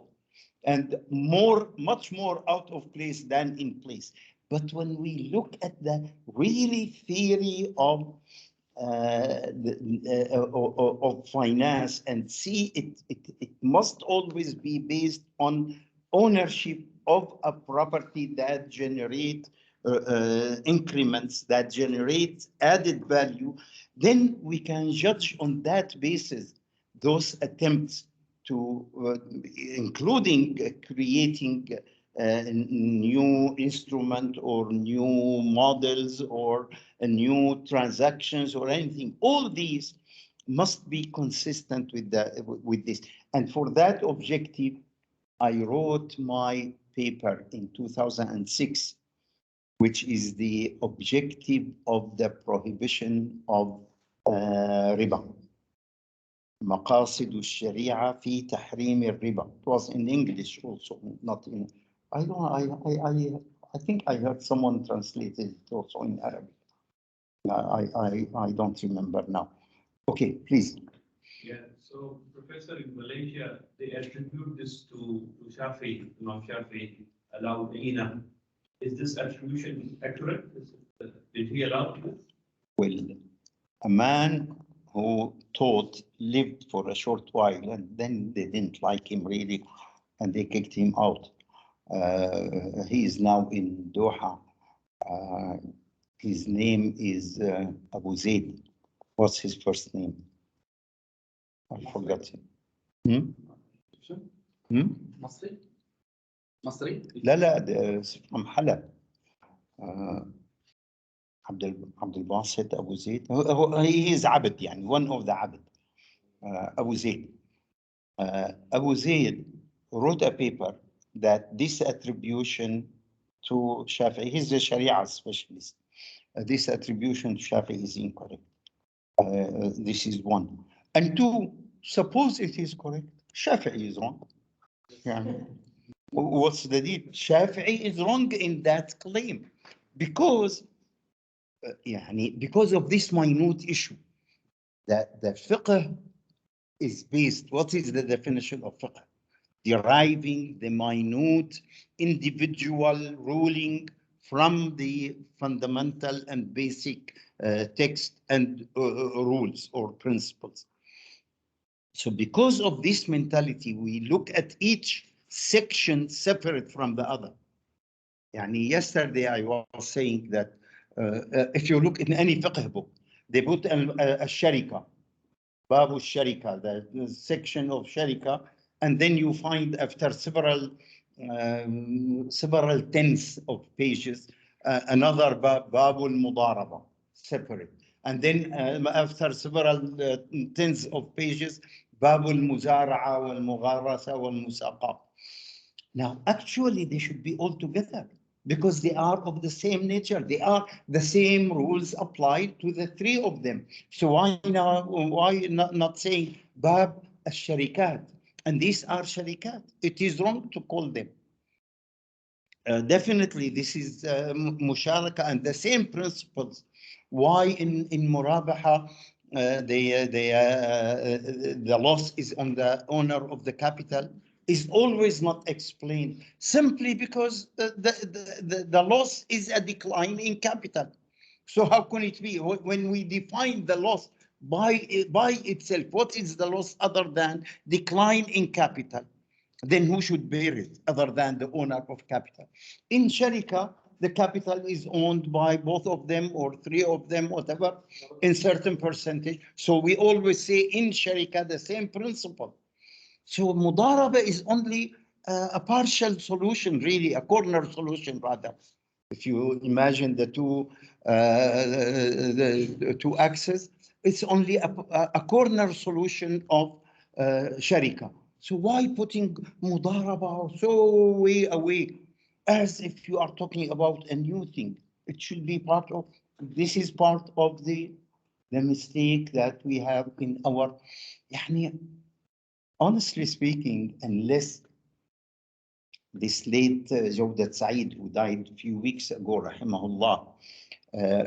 And much more out of place than in place. But when we look at the really theory of of finance and see it must always be based on ownership of a property that generate increments, that generate added value, then we can judge on that basis those attempts to, including creating new instrument or new models or new transactions or anything. All these must be consistent with this. And for that objective, I wrote my paper in 2006, which is the objective of the prohibition of ربا. مقاصد الشريعة في تحريم الربا. It was in English also, not in. I don't. I think I heard someone translated it also in Arabic. I don't remember now. Okay, please. Yeah, so Professor, in Malaysia, they attribute this to Shafi, Imam Shafi, allow Ina. Is this attribution accurate? Did he allow this? Well, a man who taught lived for a short while, and then they didn't like him really, and they kicked him out. He is now in Doha. His name is Abu Zaid. What's his first name? I forgot him. مصري مصري لا ده from Halab. عبد الباسط أبو زيد. He is Abd, يعني one of the Abd. Abu Zaid. Abu Zaid wrote a paper that this attribution to Shafi'i, he's a Sharia specialist. This attribution to Shafi'i is incorrect. This is one. And two, suppose it is correct, Shafi'i is wrong. Yeah. What's the deal? Shafi'i is wrong in that claim because because of this minute issue that the fiqh is based. What is the definition of fiqh? Deriving the minute individual ruling from the fundamental and basic text and rules or principles. So because of this mentality, we look at each section separate from the other. Yesterday I was saying that if you look in any fiqh book, they put a sharika, babu sharika, the section of sharika, and then you find after several tens of pages, another babu al-mudaraba, separate. And then after several tens of pages, babu al-muzara'a wal-mugharasa wal-musaqa. Now, actually, they should be all together because they are of the same nature. They are the same rules applied to the three of them. So why not saying Bab al-Sharikat? And these are Sharikat. It is wrong to call them. Definitely, this is Musharaka and the same principles. Why in Murabaha, the loss is on the owner of the capital is always not explained, simply because the loss is a decline in capital. So how can it be when we define the loss by itself? What is the loss other than decline in capital? Then who should bear it other than the owner of capital? In Sharika, the capital is owned by both of them or three of them, whatever, in certain percentage. So we always say in Sharika the same principle. So Mudaraba is only a partial solution, really, a corner solution rather. If you imagine the two axes, it's only a corner solution of Sharika. So why putting Mudaraba so way away as if you are talking about a new thing? It should be part of, this is part of the mistake that we have in our, honestly speaking, unless this late Jawdat Said, who died a few weeks ago, rahimahullah,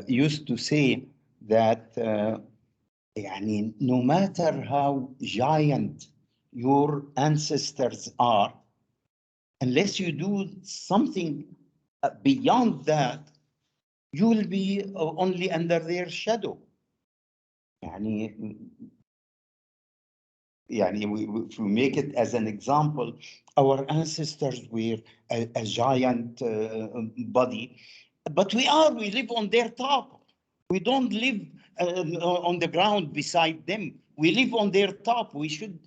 used to say that no matter how giant your ancestors are, unless you do something beyond that, you will be only under their shadow. If we make it as an example, our ancestors were a giant body, but we live on their top. We don't live on the ground beside them. We live on their top. We should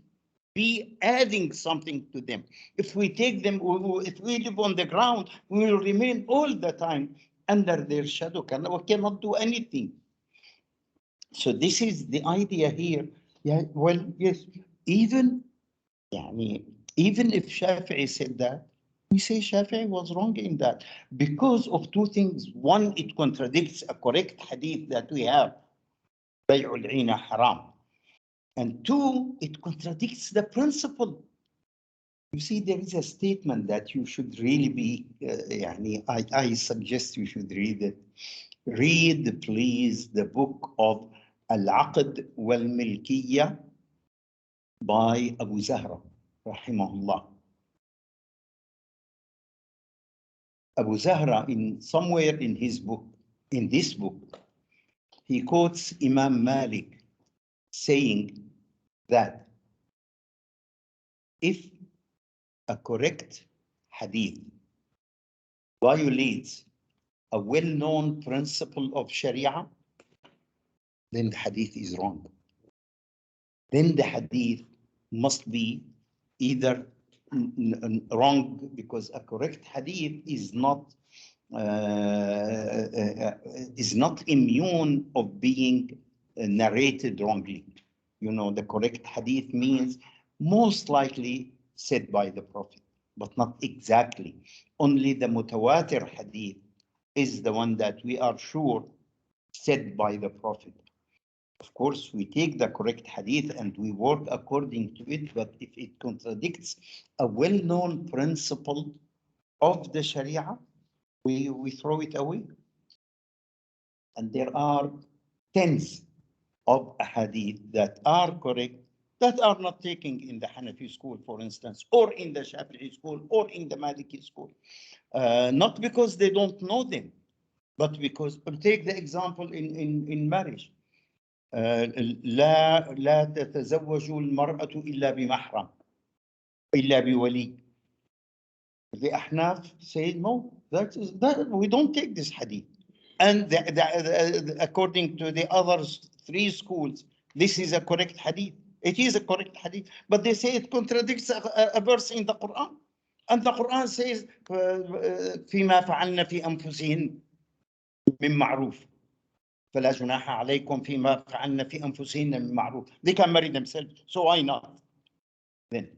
be adding something to them. If we take them, if we live on the ground, we will remain all the time under their shadow. We cannot do anything. So this is the idea here. Yeah, well, yes, even if Shafi'i said that, we say Shafi'i was wrong in that because of two things. One, it contradicts a correct hadith that we have بيع العينة حرام. And two, it contradicts the principle. You see, there is a statement that you should really be, I suggest you should read it. Read, please, the book of Al-Aqd wal-Milkiyya by Abu Zahra, rahimahullah. Abu Zahra, somewhere in his book, in this book, he quotes Imam Malik saying that if a correct hadith violates a well-known principle of Sharia, then the hadith is wrong. Then the hadith must be either wrong because a correct hadith is not immune of being narrated wrongly. You know, the correct hadith means most likely said by the Prophet, but not exactly. Only the mutawatir hadith is the one that we are sure said by the Prophet. Of course, we take the correct hadith and we work according to it, but if it contradicts a well-known principle of the Sharia, we throw it away. And there are tens of hadith that are correct, that are not taken in the Hanafi school, for instance, or in the Shafi'i school, or in the Maliki school. Not because they don't know them, but because, take the example in marriage. لا تتزوج المرأة إلا بمحرم إلا بولي. The Ahnaf say no, that we don't take this hadith. And according to the other three schools, this is a correct hadith. It is a correct hadith, but they say it contradicts a verse in the Quran. And the Quran says, فيما فعلنا في أنفسهن من معروف. فلا جناح عليكم فيما فعلنا في أنفسهن من معروف. They can marry themselves, so why not? Then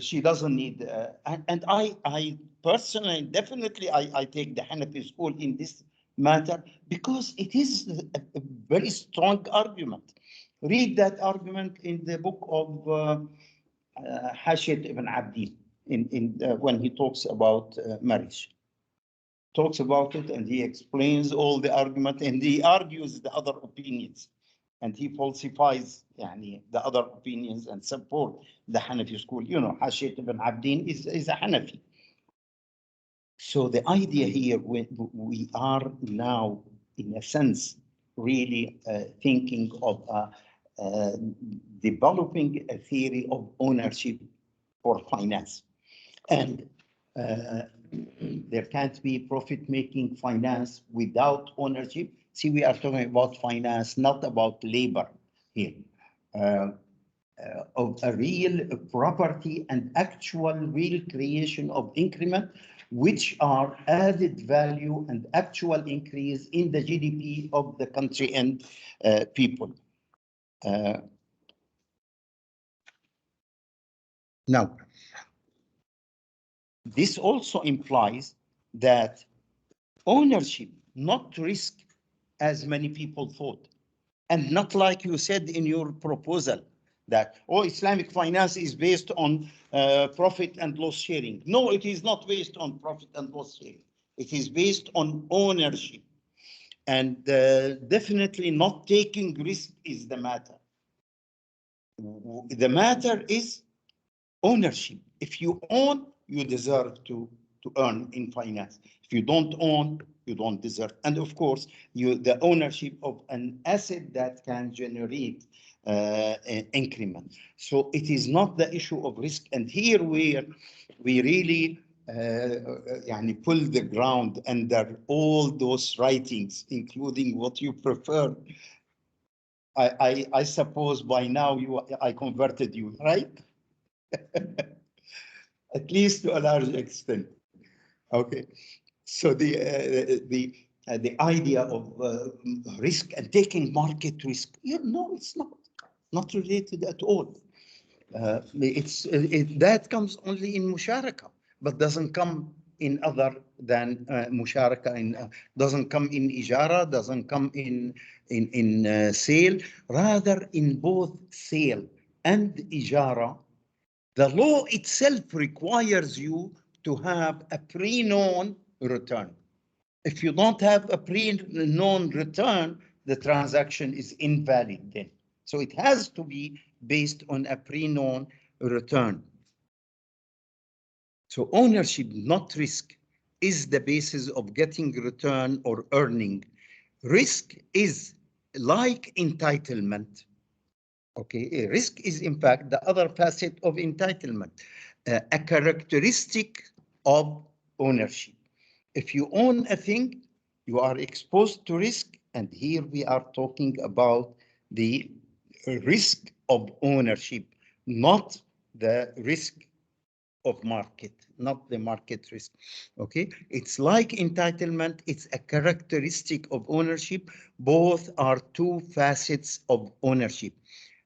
she doesn't need, and I personally, definitely, I take the Hanafi school in this matter because it is a very strong argument. Read that argument in the book of Hashid ibn Abdi, when he talks about marriage. Talks about it and he explains all the argument and he argues the other opinions and he falsifies the other opinions and support the Hanafi school. You know, Hashid ibn Abdin is a Hanafi. So the idea here, we are now, in a sense, really thinking of developing a theory of ownership for finance. And there can't be profit-making finance without ownership. See, we are talking about finance, not about labor here. Of a real property and actual real creation of increment, which are added value and actual increase in the GDP of the country and people. Now, this also implies that ownership, not risk, as many people thought, and not like you said in your proposal that, oh, Islamic finance is based on profit and loss sharing. No, it is not based on profit and loss sharing. It is based on ownership. And definitely not taking risk is the matter. The matter is ownership. If you own, you deserve to earn in finance. If you don't own, you don't deserve. And of course, the ownership of an asset that can generate an increment. So it is not the issue of risk. And here we really pull the ground under all those writings, including what you prefer. I suppose by now I converted you, right? At least to a large extent. Okay, so the idea of risk and taking market risk, no, it's not related at all. That comes only in musharaka, but doesn't come in other than musharaka, doesn't come in ijara, doesn't come in sale. Rather, in both sale and ijara, the law itself requires you to have a pre-known return. If you don't have a pre-known return, the transaction is invalid then. So it has to be based on a pre-known return. So ownership, not risk, is the basis of getting return or earning. Risk is like entitlement. Okay, a risk is in fact the other facet of entitlement, a characteristic of ownership. If you own a thing, you are exposed to risk, and here we are talking about the risk of ownership, not the risk of market, not the market risk. Okay, it's like entitlement, it's a characteristic of ownership. Both are two facets of ownership.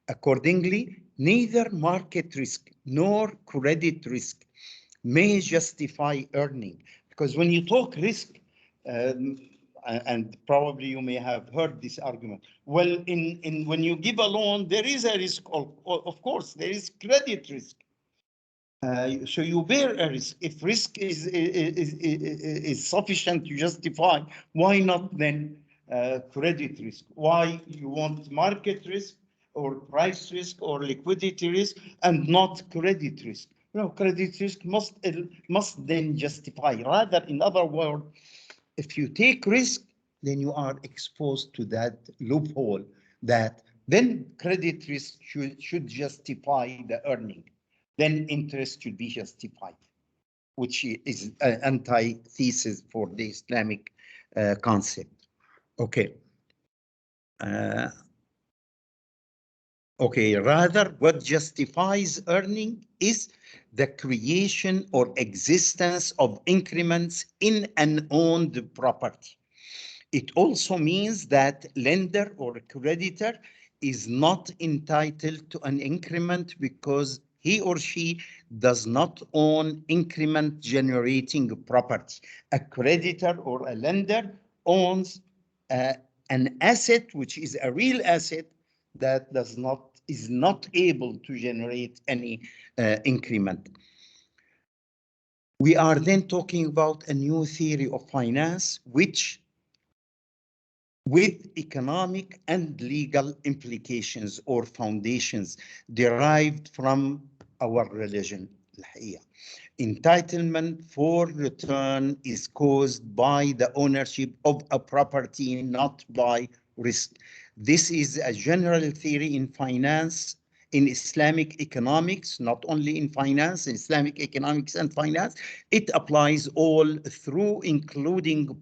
Accordingly, neither market risk nor credit risk may justify earning. Because when you talk risk, and probably you may have heard this argument, well, when you give a loan, there is a risk, of course, there is credit risk. So you bear a risk. If risk is sufficient to justify, why not then credit risk? Why you want market risk or price risk or liquidity risk and not credit risk? No, credit risk must then justify. Rather, in other words, if you take risk, then you are exposed to that loophole that then credit risk should justify the earning. Then interest should be justified, which is an antithesis for the Islamic concept. Okay. Okay, rather what justifies earning is the creation or existence of increments in an owned property. It also means that lender or creditor is not entitled to an increment because he or she does not own increment generating property. A creditor or a lender owns an asset, which is a real asset that is not able to generate any increment. We are then talking about a new theory of finance, which with economic and legal implications or foundations derived from our religion. Entitlement for return is caused by the ownership of a property, not by risk. This is a general theory in finance, in Islamic economics, not only in finance, in Islamic economics and finance. It applies all through, including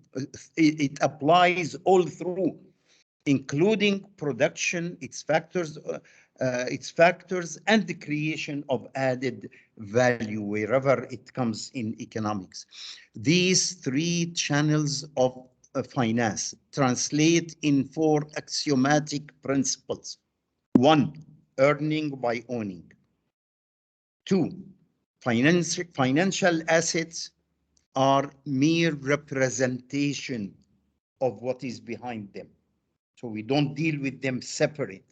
including production, its factors, and the creation of added value wherever it comes in economics. These three channels of finance translate in four axiomatic principles. 1, earning by owning. 2, financial assets are mere representation of what is behind them. So we don't deal with them separate.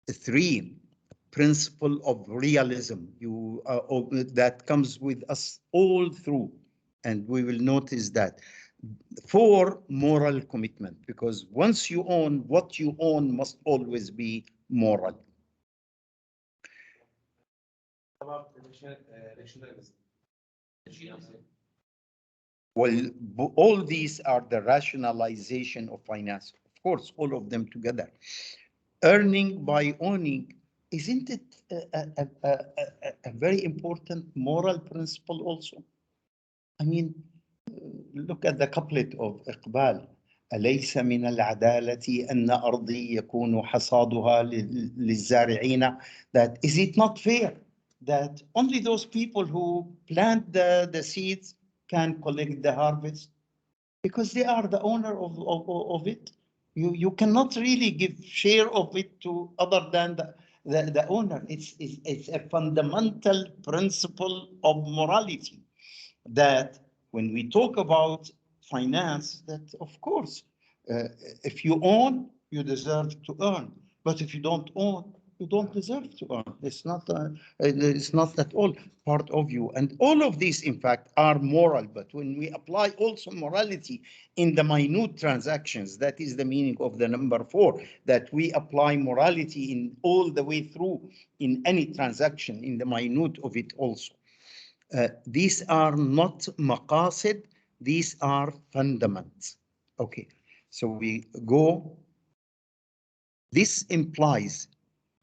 3, principle of realism, that comes with us all through, and we will notice that. 4, moral commitment, because once you own, what you own must always be moral. About rationalism. Well, all these are the rationalization of finance. Of course, all of them together. Earning by owning, isn't it a very important moral principle also? I mean, look at the couplet of Iqbal. أليس من العدالة أن أرضي يكون حصادها للزارعين? That is it not fair that only those people who plant the seeds can collect the harvest because they are the owner of it? You cannot really give share of it to other than the owner. It's a fundamental principle of morality. that when we talk about finance, that of course, if you own, you deserve to earn. But if you don't own, you don't deserve to earn. It's not at all part of you. And all of these, in fact, are moral. But when we apply also morality in the minute transactions, that is the meaning of the number 4, that we apply morality in all the way through in any transaction, in the minute of it also. These are not maqasid, these are fundaments. Okay, so we go. This implies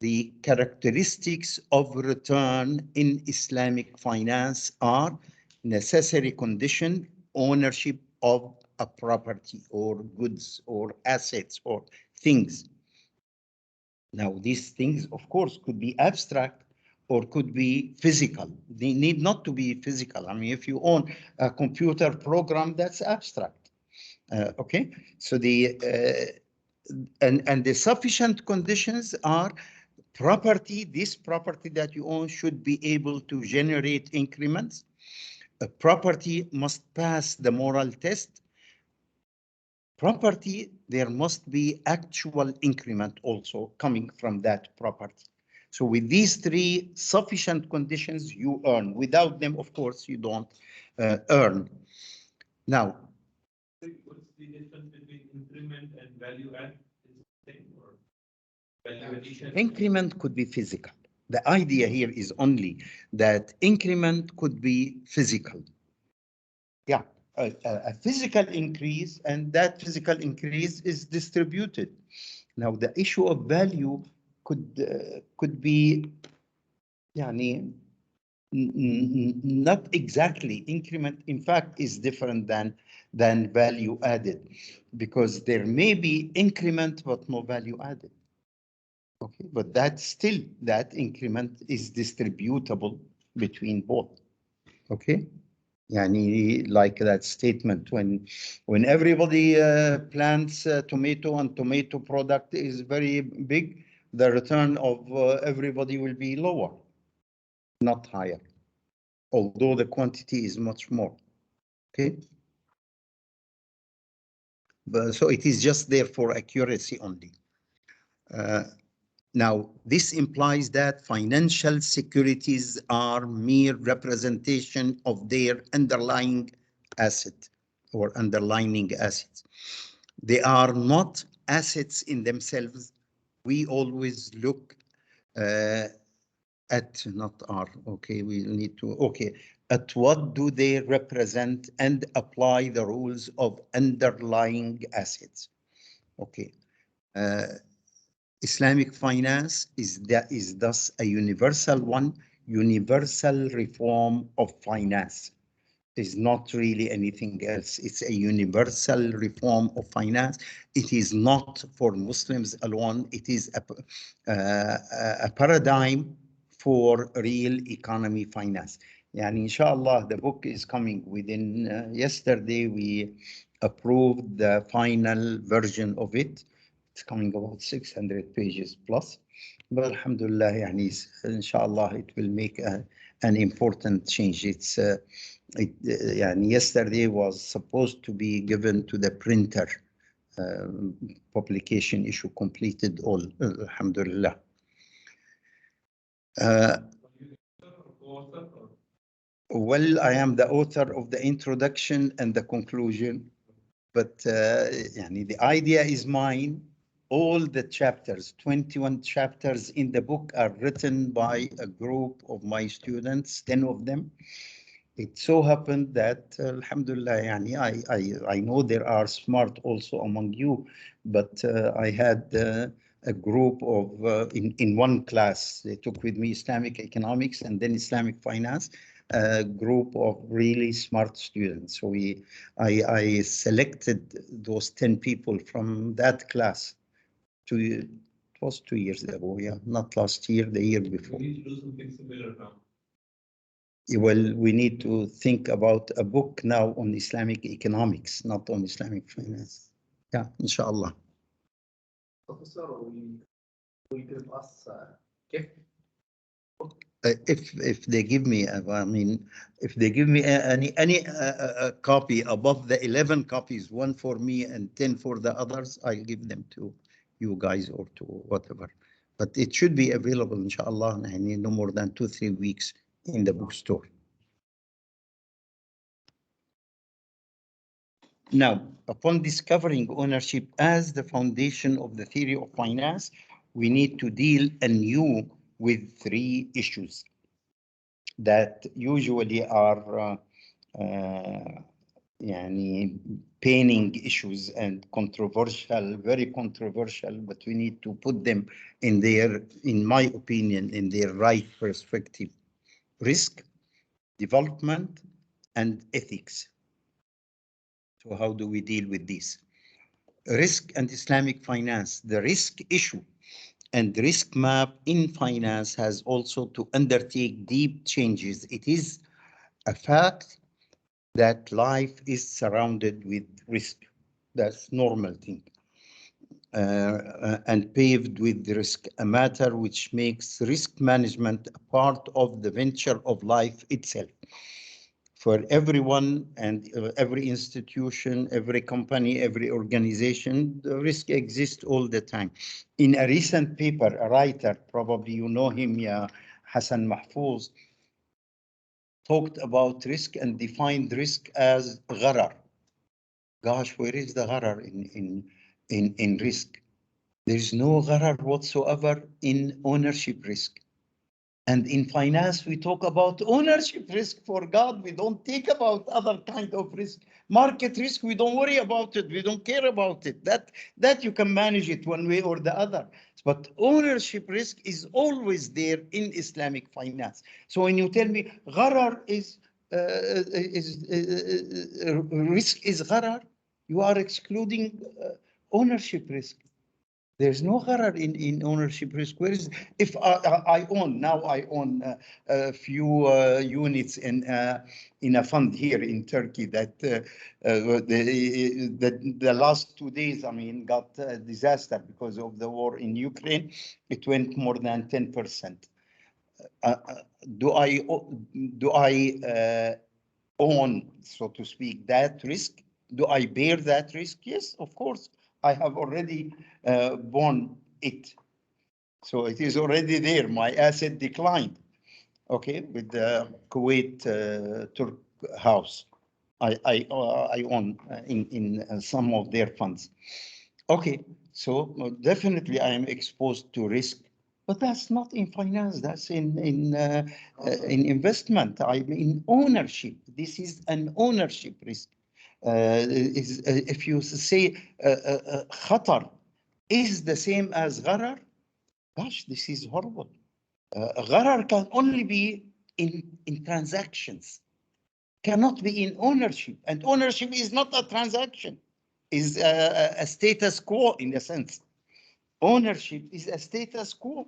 the characteristics of return in Islamic finance are necessary condition, ownership of a property or goods or assets or things. Now, these things, of course, could be abstract or could be physical. They need not to be physical. I mean, if you own a computer program, that's abstract. Okay, so and the sufficient conditions are property. This property that you own should be able to generate increments. A property must pass the moral test. Property, there must be actual increment also coming from that property. So with these 3 sufficient conditions, you earn. Without them, of course, you don't earn. Now, what's the difference between increment and value add? Is the same or value addition? Increment could be physical. The idea here is only that increment could be physical. Yeah, a physical increase, and that physical increase is distributed. Now, the issue of value could be, yani, not exactly increment. In fact, is different than value added, because there may be increment but no value added. Okay, but that still, that increment is distributable between both. Okay, yani, like that statement, when everybody plants tomato and tomato product is very big, the return of everybody will be lower, not higher, although the quantity is much more. Okay, but so it is just there for accuracy only. Now, this implies that financial securities are mere representation of their underlying asset or underlying assets. They are not assets in themselves. We always look at, not are, okay, we need to, okay, at what do they represent and apply the rules of underlying assets. Okay. Islamic finance is thus a universal one, universal reform of finance. Is not really anything else. It's a universal reform of finance. It is not for Muslims alone. It is a paradigm for real economy finance. Yani, inshallah, the book is coming within, yesterday we approved the final version of it. It's coming about 600 pages plus. But alhamdulillah, yani, inshallah, it will make an important change. It's yesterday was supposed to be given to the printer. Publication issue completed all, alhamdulillah. Well, I am the author of the introduction and the conclusion, but the idea is mine. All the chapters, 21 chapters in the book, are written by a group of my students, 10 of them. It so happened that, alhamdulillah, I know there are smart also among you, but I had a group of, in one class, they took with me Islamic economics and then Islamic finance, a group of really smart students. So I selected those 10 people from that class. It was 2 years ago, yeah, not last year, the year before. We need to do something similar now. Well, we need to think about a book now on Islamic economics, not on Islamic finance. Yeah, inshallah. Professor, will give us KIF? If they give me, I mean, if they give me any copy above the 11 copies, one for me and 10 for the others, I'll give them to you guys or to whatever. But it should be available, inshallah, I need no more than 2-3 weeks in the bookstore. Now, upon discovering ownership as the foundation of the theory of finance, we need to deal anew with 3 issues that usually are يعني paining issues and controversial, very controversial, but we need to put them in their, in my opinion, in their right perspective. Risk, development, and ethics. So how do we deal with this? Risk and Islamic finance. The risk issue and risk map in finance has also to undertake deep changes. It is a fact that life is surrounded with risk. That's normal thing. And paved with risk, a matter which makes risk management a part of the venture of life itself. For everyone and every institution, every company, every organization, the risk exists all the time. In a recent paper, a writer, probably you know him, yeah, Hassan Mahfouz, talked about risk and defined risk as gharar. Gosh, where is the gharar in risk? There is no gharar whatsoever in ownership risk. And in finance, we talk about ownership risk. For God, we don't think about other kind of risk. Market risk, we don't worry about it. We don't care about it. That you can manage it one way or the other. But ownership risk is always there in Islamic finance. So when you tell me gharar is risk is gharar, you are excluding ownership risk. There's no gharar in ownership risk. Where is, if I own, now I own a few units in a fund here in Turkey that the last 2 days, I mean, got a disaster because of the war in Ukraine. It went more than 10%. Do I own, so to speak, that risk? Do I bear that risk? Yes, of course. I have already borne it. So it is already there. My asset declined. Okay, with the Kuwait Turk house. I own in some of their funds. Okay, so definitely I am exposed to risk, but that's not in finance. That's in investment. I'm in ownership. This is an ownership risk. If you say khatar is the same as gharar, gosh, this is horrible. Gharar can only be in transactions, cannot be in ownership, and ownership is not a transaction, is a status quo in a sense. Ownership is a status quo.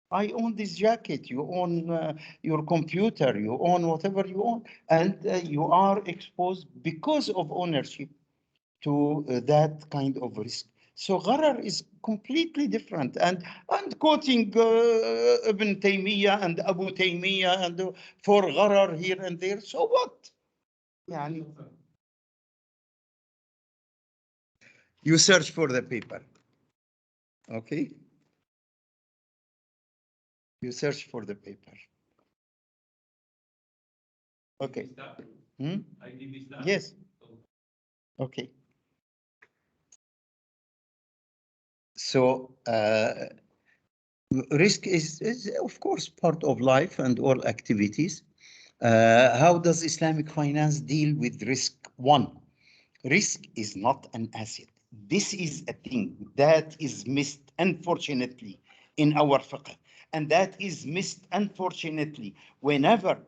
I own this jacket, you own your computer, you own whatever you own, and you are exposed because of ownership to that kind of risk. So gharar is completely different. And quoting Ibn Taymiyyah and Abu Taymiyyah and for gharar here and there, so what? Yani, you search for the paper, okay? You search for the paper. Okay. Hmm? Yes. Okay. So risk is, of course, part of life and all activities. How does Islamic finance deal with risk? One, risk is not an asset. This is a thing that is missed, unfortunately, in our fiqh. And that is missed, unfortunately, whenever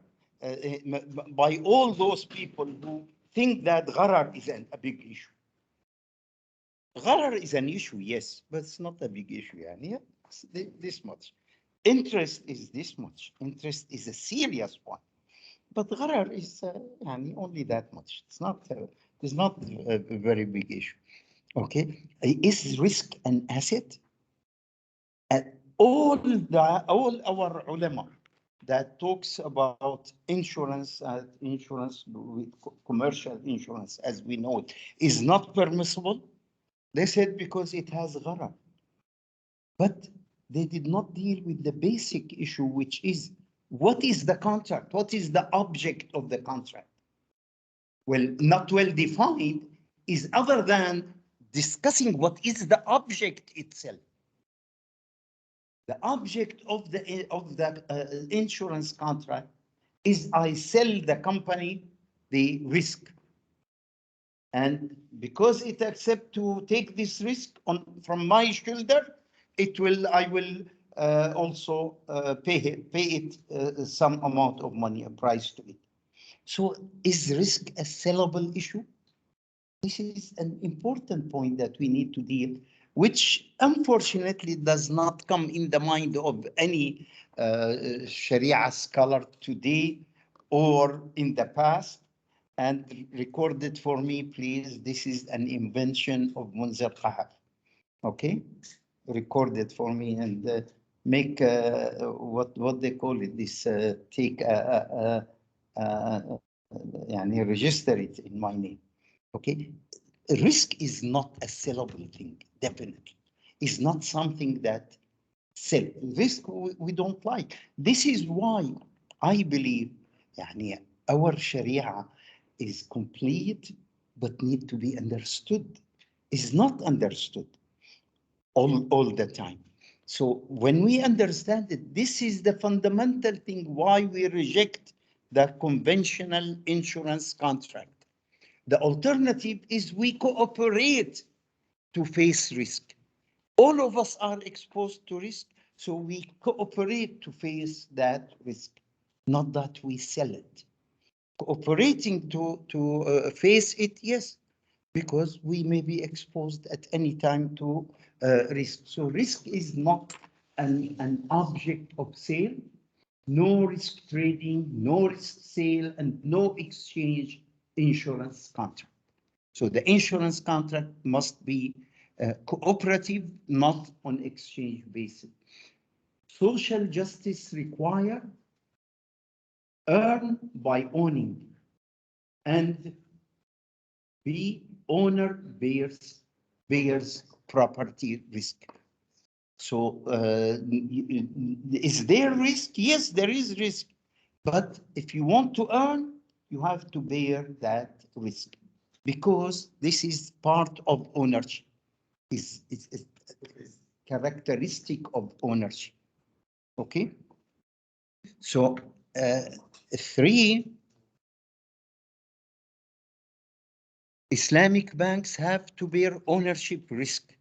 by all those people who think that gharar is a big issue. Gharar is an issue, yes, but it's not a big issue. Yeah, it's this much. Interest is this much. Interest is a serious one. But gharar is only that much. It's not a very big issue. Okay, is risk an asset? All our ulama that talks about insurance, commercial insurance, as we know it, is not permissible. They said because it has gharar. But they did not deal with the basic issue, which is what is the contract? What is the object of the contract? Well, not well defined is other than discussing what is the object itself. The object of the insurance contract is I sell the company the risk. And because it accepts to take this risk on from my shoulder, I will also pay it some amount of money, a price to it. So is risk a sellable issue? This is an important point that we need to deal, which unfortunately does not come in the mind of any Sharia scholar today or in the past. And record it for me, please. This is an invention of Monzer Kahf. Okay, record it for me and make what they call it. This take يعني register it in my name. Okay, risk is not a sellable thing. Definitely, it's not something that sell. Risk we don't like. This is why I believe يعني our Sharia is complete but need to be understood. Is not understood all the time. So when we understand it, this is the fundamental thing why we reject the conventional insurance contract. The alternative is we cooperate to face risk. All of us are exposed to risk, so we cooperate to face that risk, not that we sell it. Cooperating to face it, yes, because we may be exposed at any time to risk. So risk is not an object of sale, no risk trading, no risk sale, and no exchange insurance contract. So the insurance contract must be cooperative, not on exchange basis. Social justice require earn by owning, and B, owner bears property risk. So is there risk? Yes, there is risk. But if you want to earn, you have to bear that risk because this is part of ownership. It's characteristic of ownership. Okay. So 3, Islamic banks have to bear ownership risk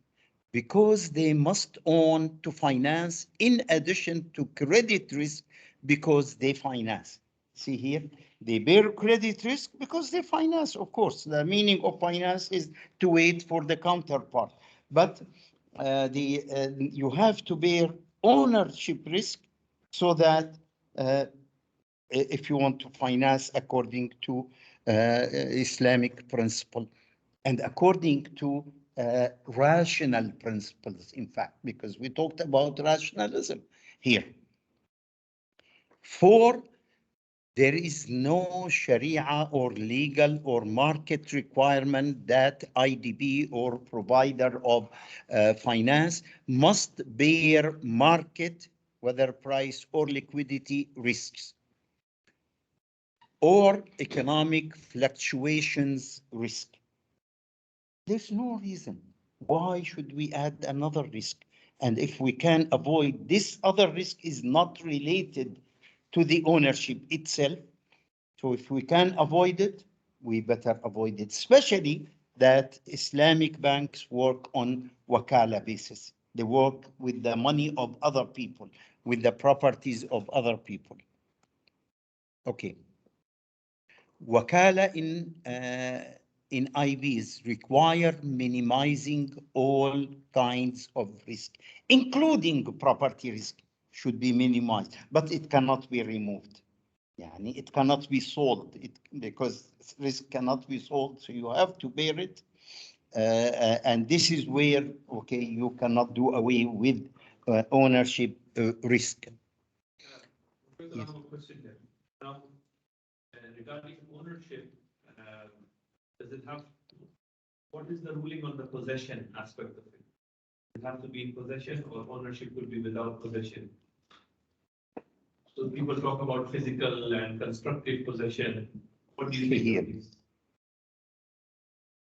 because they must own to finance in addition to credit risk because they finance. See here, they bear credit risk because they finance, of course. The meaning of finance is to wait for the counterpart. But you have to bear ownership risk so that if you want to finance according to Islamic principle and according to rational principles, in fact, because we talked about rationalism here. 4, there is no Sharia or legal or market requirement that IDB or provider of finance must bear market, whether price or liquidity risks, or economic fluctuations risk. There's no reason. Why should we add another risk? And if we can avoid this other risk is not related to the ownership itself. So if we can avoid it, we better avoid it, especially that Islamic banks work on wakala basis. They work with the money of other people, with the properties of other people. Okay. Wakala in IBs require minimizing all kinds of risk, including property risk should be minimized, but it cannot be removed. Yani it cannot be sold because risk cannot be sold, so you have to bear it. And this is where, okay, you cannot do away with ownership risk. I have a question there. Now, regarding ownership, does it have, what is the ruling on the possession aspect of it? It has to be in possession or ownership could be without possession? So people talk about physical and constructive possession. What do you think? Here.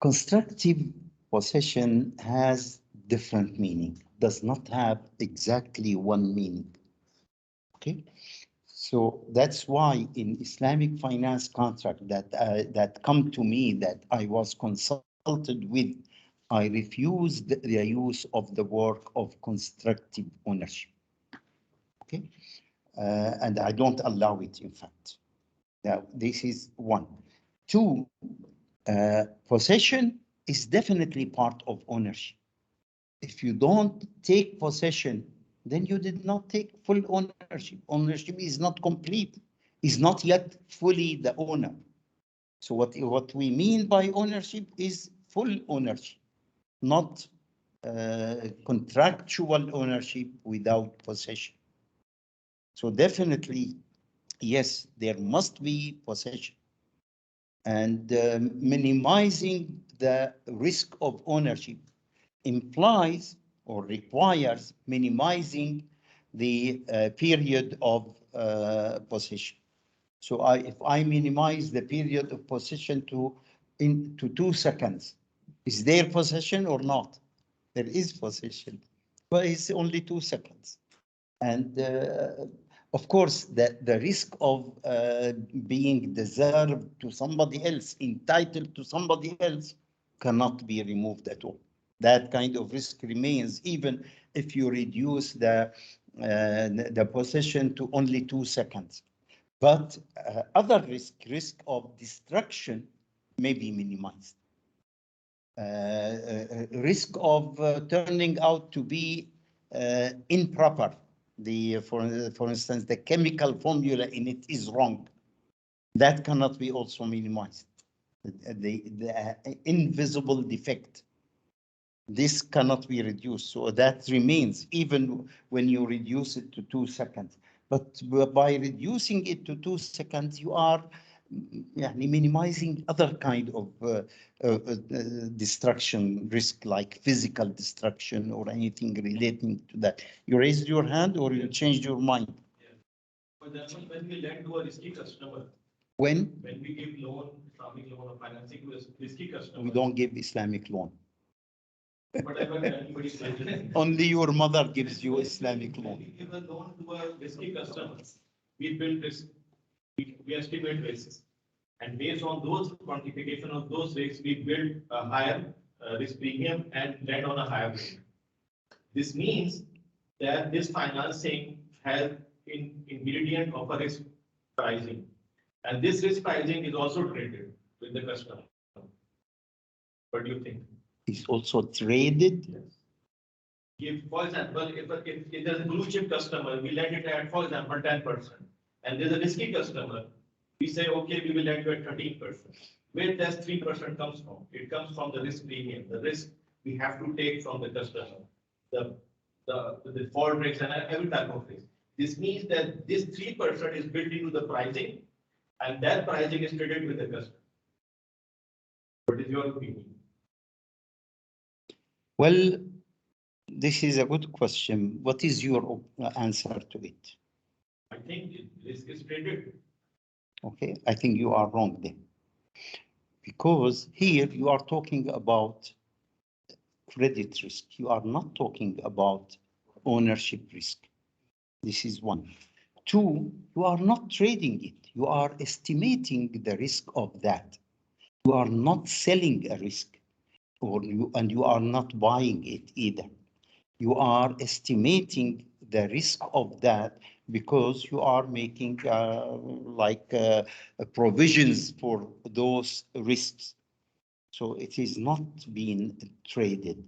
Constructive possession has different meaning, does not have exactly one meaning. Okay, so that's why in Islamic finance contract that come to me that I was consulted with, I refused the use of the word of constructive ownership. Okay, and I don't allow it, in fact. Now, this is one. Two, possession is definitely part of ownership. If you don't take possession, then you did not take full ownership. Ownership is not complete, is not yet fully the owner. So what we mean by ownership is full ownership, not contractual ownership without possession. So definitely, yes, there must be possession. And minimizing the risk of ownership implies or requires minimizing the period of possession. So if I minimize the period of possession to 2 seconds, is there possession or not? There is possession, but it's only 2 seconds. And of course, the risk of being deserved to somebody else, entitled to somebody else, cannot be removed at all. That kind of risk remains even if you reduce the possession to only 2 seconds. But other risk of destruction may be minimized. Risk of turning out to be improper. For instance, the chemical formula in it is wrong. That cannot be also minimized. The invisible defect. This cannot be reduced. So that remains even when you reduce it to 2 seconds. But by reducing it to 2 seconds, you are minimizing other kind of destruction risk, like physical destruction or anything relating to that. You raised your hand or you changed your mind? Yeah. For example, when we lend to a risky customer, when we give loan, Islamic loan or financing to a risky customer, we don't give Islamic loan. Whatever anybody's mentioning. Only your mother gives you Islamic loan. We give a loan to a risky customer. We build risk. We estimate risks. And based on those quantification of those risks, we build a higher risk premium and lend on a higher rate. This means that this financing has ingredient of a risk pricing. And this risk pricing is also traded with the customer. What do you think? It's also traded. Yes. If, for example, if there's a blue chip customer, we lend it at, for example, 10%. And there's a risky customer, we say, okay, we will lend you at 13%. Where does 3% comes from? It comes from the risk premium, the risk we have to take from the customer, the default rates and every type of risk. This means that this 3% is built into the pricing, and that pricing is traded with the customer. What is your opinion? Well, this is a good question. What is your answer to it? I think risk is traded. Okay, I think you are wrong then. Because here you are talking about credit risk. You are not talking about ownership risk. This is one. Two, you are not trading it. You are estimating the risk of that. You are not selling a risk, and you are not buying it either. You are estimating the risk of that because you are making provisions for those risks. So it is not being traded.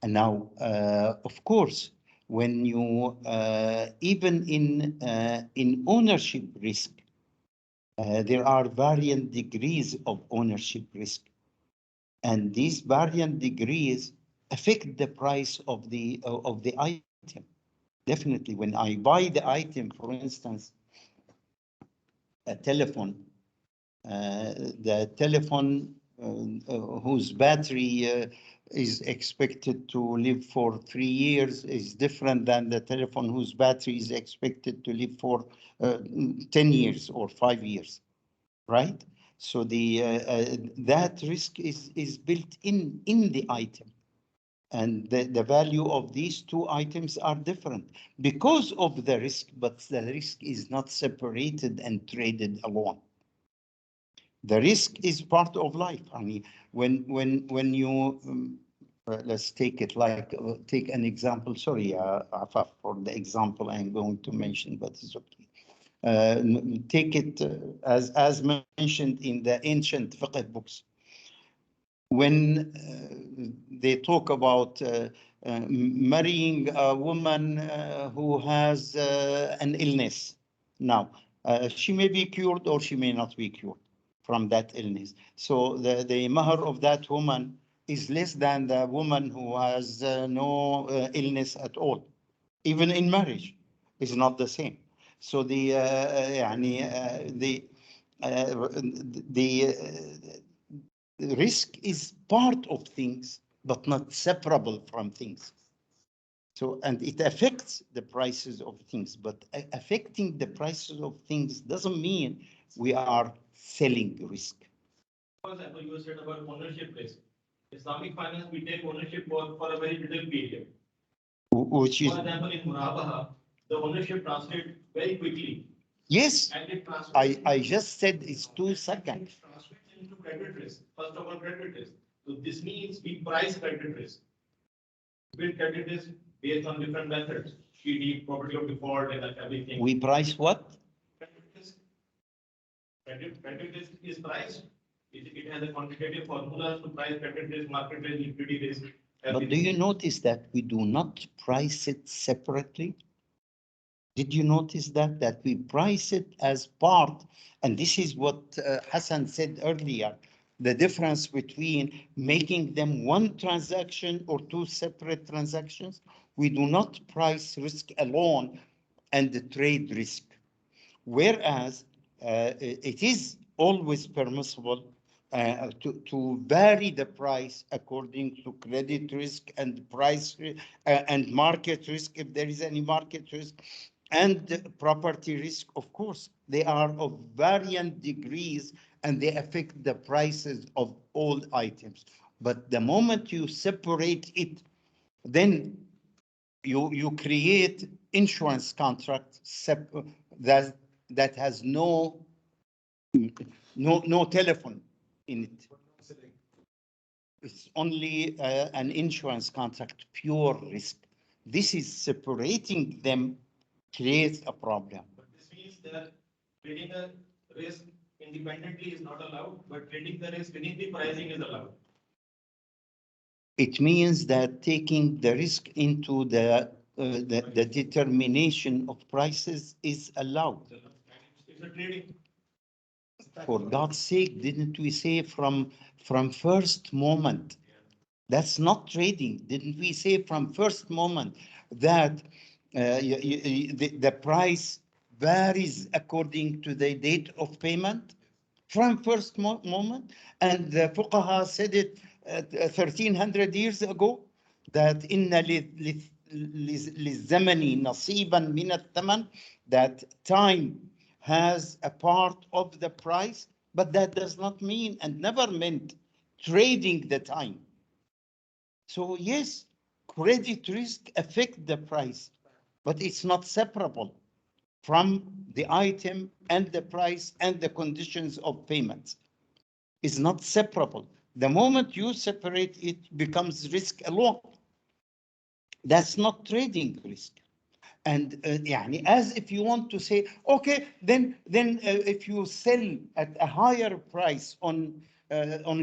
And now, of course, when you even in ownership risk, there are variant degrees of ownership risk, and these variant degrees affect the price of the item. Definitely, when I buy the item, for instance, a telephone, the telephone whose battery is expected to live for 3 years is different than the telephone whose battery is expected to live for 10 years or 5 years, right? So that risk is built in the item. And the value of these two items are different because of the risk, but the risk is not separated and traded alone. The risk is part of life. I mean, when you let's take it like take an example. Sorry, Afaf, for the example I'm going to mention, but it's okay. Take it as mentioned in the ancient fiqh books. When they talk about marrying a woman who has an illness. Now, she may be cured or she may not be cured from that illness. So the mahar of that woman is less than the woman who has no illness at all. Even in marriage, is not the same. So the risk is part of things, but not separable from things. So, and it affects the prices of things, but affecting the prices of things doesn't mean we are selling risk. For example, you said about ownership risk. Islamic finance, we take ownership for a very little period. Which is, for example, in Murabaha, the ownership translates very quickly. Yes, and it I just said it's 2 seconds. It translates into credit risk. First of all, credit risk. So this means we price credit risk. Build credit risk based on different methods, PD, property of default, and everything. We price what? Credit risk. Credit risk is priced. It has a quantitative formula to price credit risk, market risk, liquidity risk. But do you notice that we do not price it separately? Did you notice that we price it as part, and this is what Hassan said earlier, the difference between making them one transaction or two separate transactions? We do not price risk alone and the trade risk. Whereas it is always permissible to vary the price according to credit risk and price and market risk, if there is any market risk, and property risk. Of course, they are of varying degrees and they affect the prices of all items. But the moment you separate it, then you create insurance contract that has no telephone in it. It's only an insurance contract, pure risk. This is separating them creates a problem. But this means that trading a risk independently is not allowed, but trading the risk within the pricing is allowed. It means that taking the risk into the determination of prices is allowed. It's a trading. For God's sake, didn't we say from first moment? That's not trading. Didn't we say from first moment that the price varies according to the date of payment? From first moment, and the fuqaha said it 1300 years ago, that inna للزمن نصيبا من الثمن, that time has a part of the price, but that does not mean and never meant trading the time. So yes, credit risk affects the price, but it's not separable from the item and the price and the conditions of payment. It's not separable. The moment you separate it, becomes risk alone. That's not trading risk. And as if you want to say, okay, then if you sell at a higher price on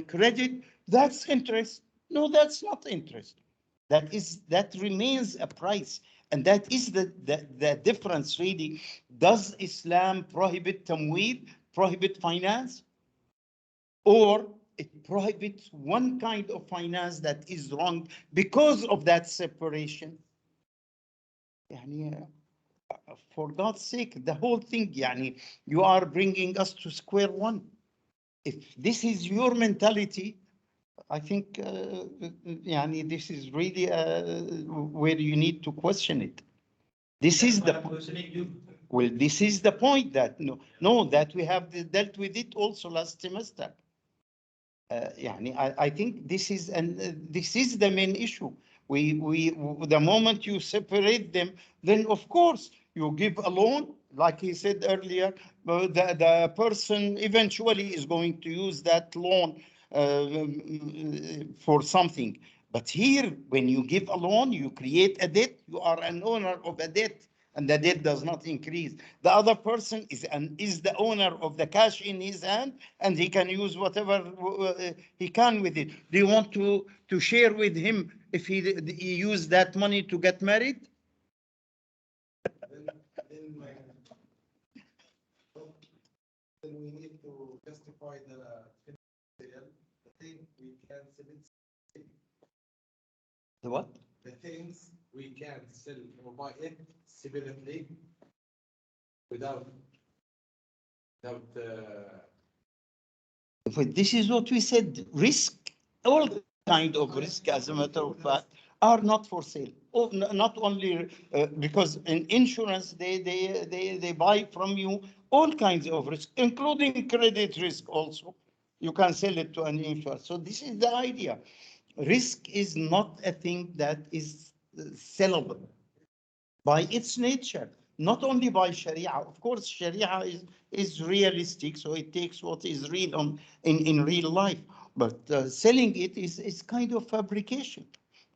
credit, that's interest. No, that's not interest. That remains a price. And that is the difference, really. Does Islam prohibit tamweed, prohibit finance? Or it prohibits one kind of finance that is wrong because of that separation? For God's sake, the whole thing, yani, you are bringing us to square one. If this is your mentality, I think, yani, this is really where you need to question it. This is the questioning you. well, this is the point that no, that we have dealt with it also last semester. يعني I think this is the main issue. The moment you separate them, then of course you give a loan, like he said earlier, the person eventually is going to use that loan for something. But here, when you give a loan, you create a debt, you are an owner of a debt, and the debt does not increase. The other person is the owner of the cash in his hand, and he can use whatever he can with it. Do you want to share with him if he used that money to get married? Then we need to justify the sale. The thing we can sell it. The what? The things we can sell or buy it separately without. But this is what we said. Risk, all kind of risk, as a matter of fact, are not for sale. Oh, not only because in insurance they buy from you all kinds of risk, including credit risk also. You can sell it to an insurer. So this is the idea. Risk is not a thing that is sellable by its nature, not only by Sharia. Of course, Sharia is realistic, so it takes what is real in real life. But selling it is kind of fabrication,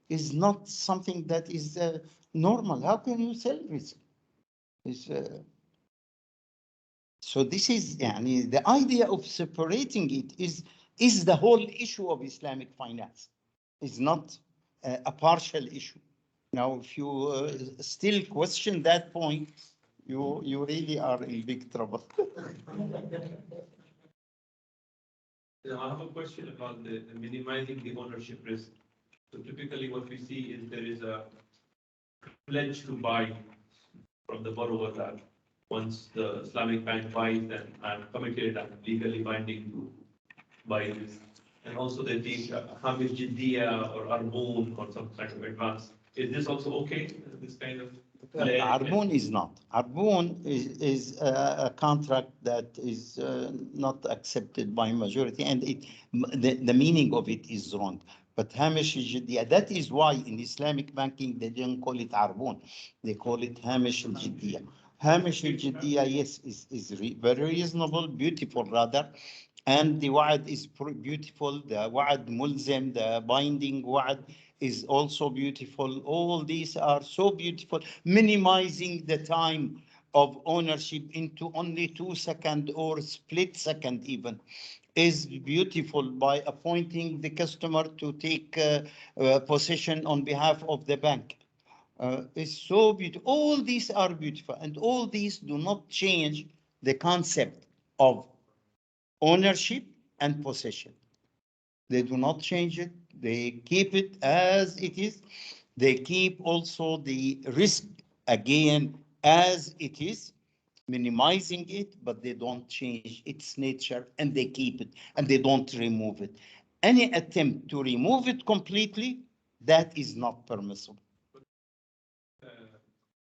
is not something that is normal. How can you sell risk? So this is yani, the idea of separating it is the whole issue of Islamic finance. It's not a partial issue. Now, if you still question that point, you really are in big trouble. I have a question about the minimizing the ownership risk. So typically what we see is there is a pledge to buy from the borrower that once the Islamic bank buys, then I'm committed, I'm legally binding to buy this. And also they take Hamish Jiddiya or Arboon or some kind of advance. Is this also okay, this kind of pledge? Arboon is not. Arboon is a contract that is not accepted by majority, and the meaning of it is wrong. But Hamish al-Jiddiya, that is why in Islamic banking they didn't call it Arboon, they call it Hamish al-Jiddiya. Hamish al-Jiddiya, yes, is very reasonable, beautiful rather, and the wa'ad is beautiful, the wa'ad mulzim, the binding wa'ad is also beautiful. All these are so beautiful, minimizing the time of ownership into only 2 seconds or split second even is beautiful by appointing the customer to take possession on behalf of the bank. It's so beautiful. All these are beautiful, and all these do not change the concept of ownership and possession. They do not change it. They keep it as it is. They keep also the risk again as it is, minimizing it, but they don't change its nature, and they keep it and they don't remove it. Any attempt to remove it completely, that is not permissible.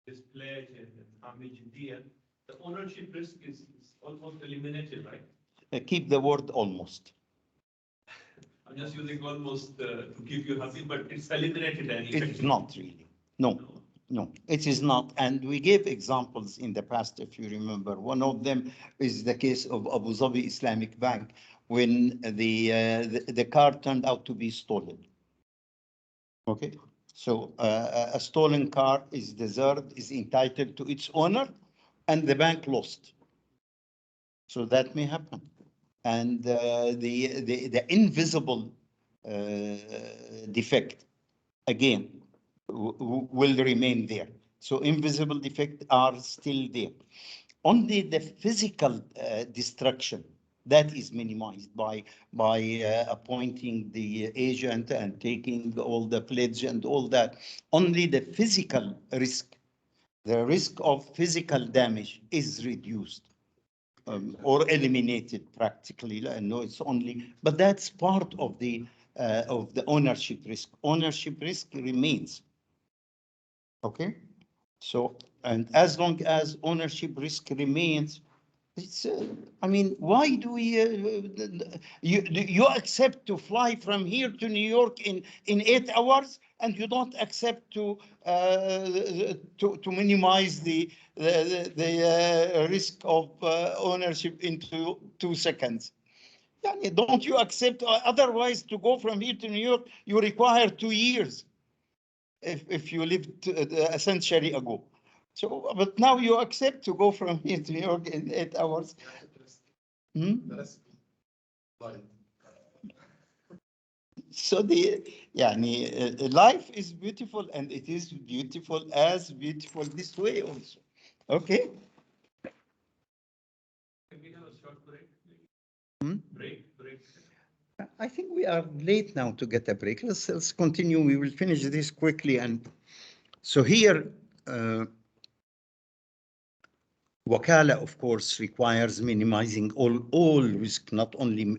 This pledge and Hamish Jiddiya, the ownership risk is almost eliminated, right? Keep the word almost. I'm just using almost to keep you happy, but it's eliminated anyway. It's not really. No, it is not. And we gave examples in the past, if you remember. One of them is the case of Abu Dhabi Islamic Bank, when the car turned out to be stolen. Okay, so a stolen car is deserved, is entitled to its owner, and the bank lost. So that may happen. And the invisible defect, again, will remain there. So invisible defects are still there. Only the physical destruction that is minimized by appointing the agent and taking all the pledge and all that. Only the physical risk the risk of physical damage is reduced or eliminated practically. No, it's only, but that's part of the ownership risk. Ownership risk remains. Okay, so and as long as ownership risk remains, it's. I mean, why do we? You accept to fly from here to New York in 8 hours, and you don't accept to minimize the risk of ownership into 2 seconds. Yani, don't you accept? Otherwise, to go from here to New York, you require 2 years. If you lived a century ago. So, but now you accept to go from here to New York in 8 hours. Hmm? So life is beautiful, and it is beautiful this way also. Okay. Can we have a short break? Hmm? Break. I think we are late now to get a break. Let's continue. We will finish this quickly. And so here, Wakala, of course, requires minimizing all risk, not only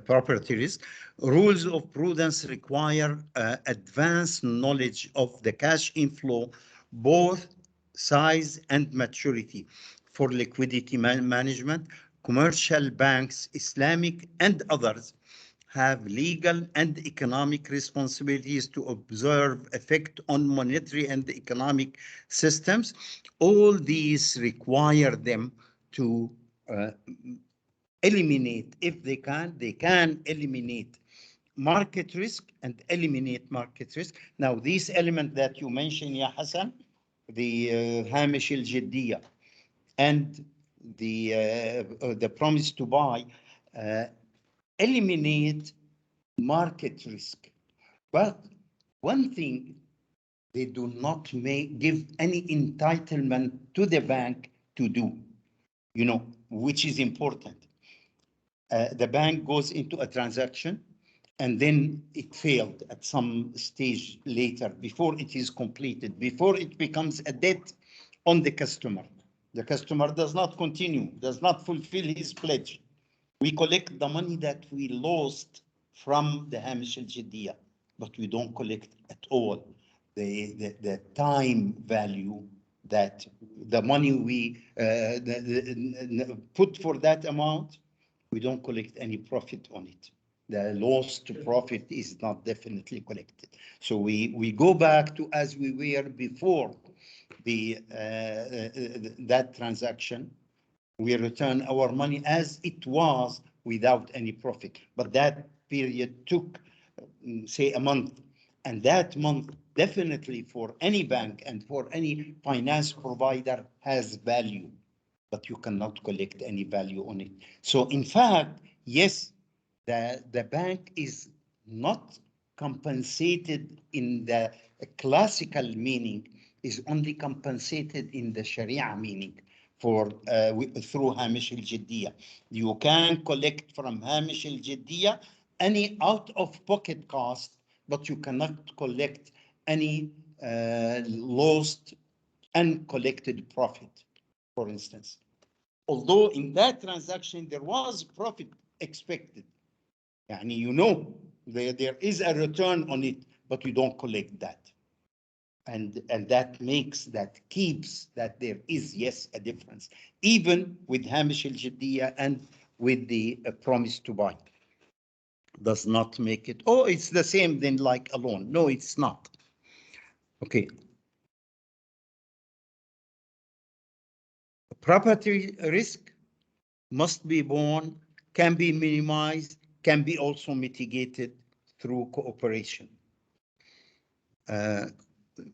property risk. Rules of prudence require advanced knowledge of the cash inflow, both size and maturity, for liquidity management. Commercial banks, Islamic and others, have legal and economic responsibilities to observe effect on monetary and economic systems. All these require them to eliminate, if they can eliminate market risk and eliminate market risk. Now, these elements that you mentioned, Ya Hassan, the Hamish al-Jiddiya and the promise to buy, eliminate market risk. But one thing, they do not give any entitlement to the bank to do, which is important. The bank goes into a transaction and then it failed at some stage later, before it is completed, before it becomes a debt on the customer. The customer does not continue, does not fulfill his pledge. We collect the money that we lost from the Hamish al-Jiddiya, but we don't collect at all the time value that the money we put for that amount. We don't collect any profit on it. The lost profit is not definitely collected. So we go back to as we were before that transaction. We return our money as it was without any profit. But that period took, say, a month. And that month definitely for any bank and for any finance provider has value, but you cannot collect any value on it. So in fact, yes, the bank is not compensated in the classical meaning, is only compensated in the Sharia meaning through Hamish al-Jiddiya. You can collect from Hamish al-Jiddiya any out-of-pocket cost, but you cannot collect any lost uncollected profit, for instance. Although in that transaction there was profit expected. There is a return on it, but you don't collect that. And that keeps that there is, yes, a difference, even with Hamish al-Jiddiya and with the promise to buy. Does not make it, oh, it's the same then like a loan. No, it's not. Okay. Property risk must be borne, can be minimized, can be also mitigated through cooperation,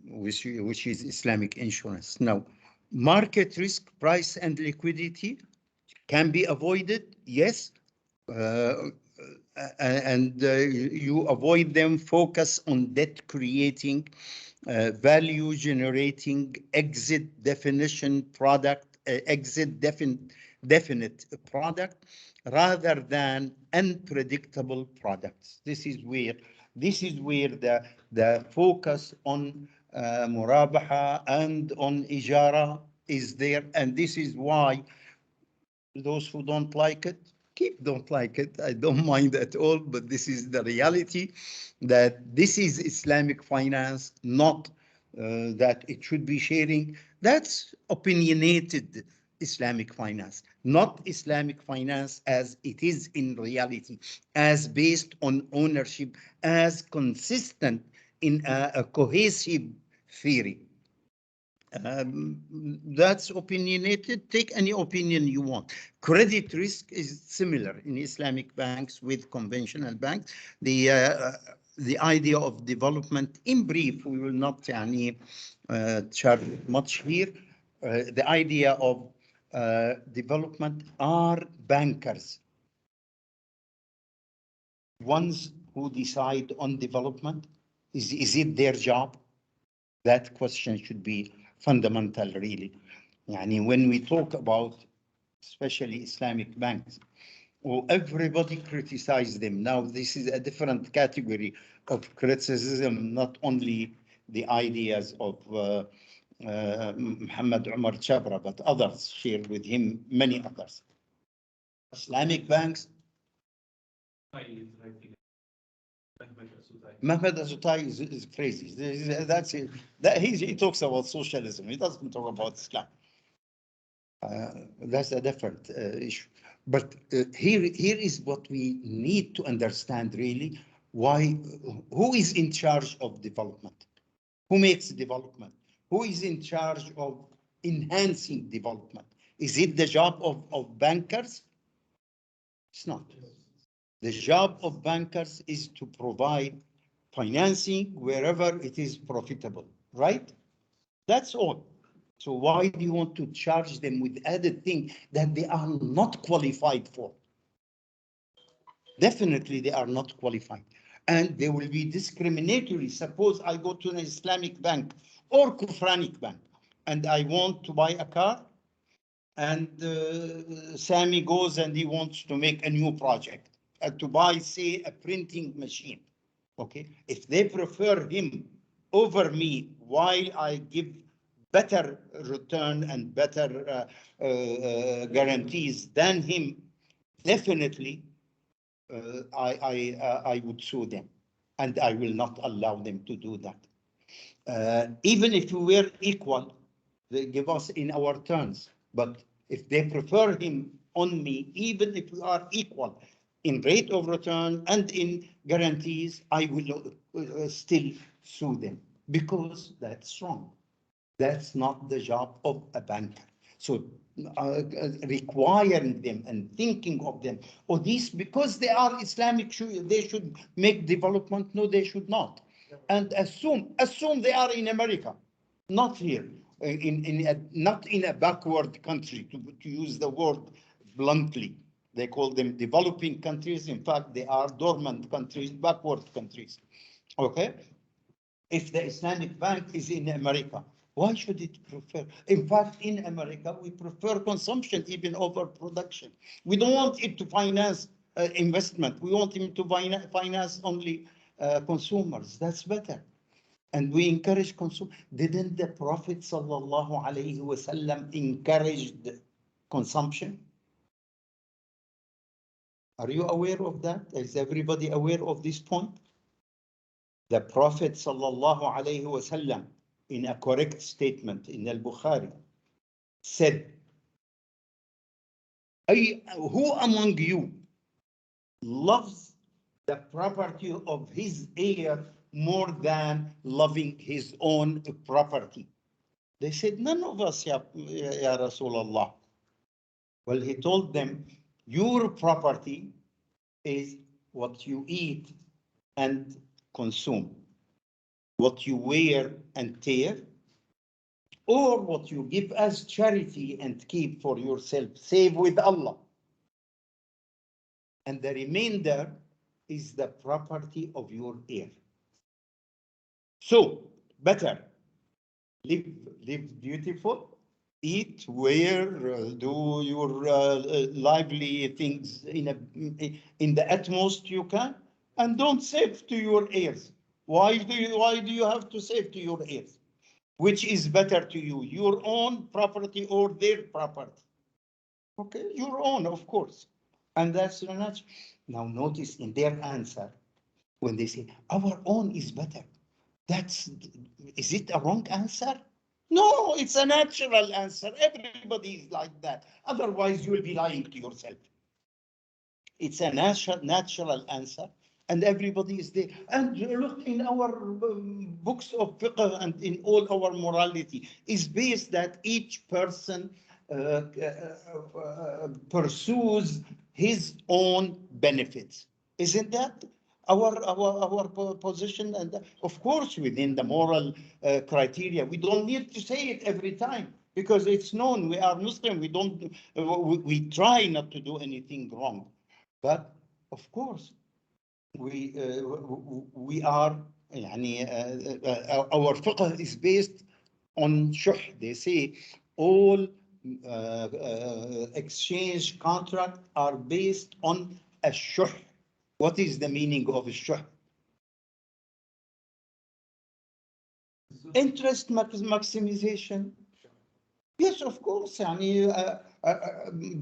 which is Islamic insurance. Now, market risk, price and liquidity can be avoided, yes, and you avoid them, focus on debt creating, value generating, exit definition product, definite product, rather than unpredictable products. This is where the focus on murabaha and on ijara is there. And this is why those who don't like it, don't like it. I don't mind at all, but this is the reality that this is Islamic finance, not that it should be sharing. That's opinionated Islamic finance, not Islamic finance as it is in reality, as based on ownership, as consistent in a cohesive theory. That's opinionated. Take any opinion you want. Credit risk is similar in Islamic banks with conventional banks. The idea of development, in brief, we will not charge much here. The idea of development are bankers, ones who decide on development. Is it their job? That question should be fundamental, really. When we talk about especially Islamic banks, everybody criticizes them. Now, this is a different category of criticism, not only the ideas of Muhammad Umar Chabra, but others shared with him, many others. Islamic banks, Mehmet Azutai is crazy. That's it. He talks about socialism. He doesn't talk about Islam. That's a different issue. But here is what we need to understand really. Who is in charge of development? Who makes development? Who is in charge of enhancing development? Is it the job of bankers? It's not. The job of bankers is to provide financing wherever it is profitable, right? That's all. So why do you want to charge them with added thing that they are not qualified for? Definitely they are not qualified. And they will be discriminatory. Suppose I go to an Islamic bank or Kufranic bank and I want to buy a car, and Sami goes and he wants to make a new project to buy, say, a printing machine. Okay, if they prefer him over me while I give better return and better guarantees than him, definitely I would sue them, and I will not allow them to do that. Even if we were equal, they give us in our terms. But if they prefer him on me, even if we are equal in rate of return and in guarantees, I will still sue them because that's wrong. That's not the job of a banker. So requiring them and thinking of them, or these, because they are Islamic, they should make development. No, they should not. And assume they are in America, not here, not in a backward country, to use the word bluntly. They call them developing countries. In fact, they are dormant countries, backward countries. Okay? If the Islamic bank is in America, why should it prefer? In fact, in America, we prefer consumption even over production. We don't want it to finance investment. We want him to finance only consumers. That's better. And we encourage consumer. Didn't the Prophet sallallahu alaihi wasallam encouraged consumption? Are you aware of that? Is everybody aware of this point? The Prophet sallallahu alaihi wasallam, in a correct statement in Al-Bukhari, said, who among you loves the property of his heir more than loving his own property? They said, none of us, ya Rasulullah. Well, he told them, your property is what you eat and consume, what you wear and tear, or what you give as charity and keep for yourself, save with Allah. And the remainder is the property of your heir. So, better live beautiful, eat, wear, do your lively things in the utmost you can, and don't save to your heirs. Why do you have to save to your heirs? Which is better to you, your own property or their property? Okay, your own, of course. And that's the natural. Now notice in their answer, when they say our own is better, is it a wrong answer? No, it's a natural answer. Everybody is like that. Otherwise, you will be lying to yourself. It's a natural answer, and everybody is there. And look, in our books of fiqh and in all our morality is based that each person pursues his own benefits. Isn't that our position? And of course, within the moral criteria, we don't need to say it every time because it's known. We are Muslim. We don't. We try not to do anything wrong. But of course, we are يعني, our fiqh is based on shuh. They say all exchange contract are based on a shuh. What is the meaning of a shuh? Interest maximization. Yes, of course. يعني,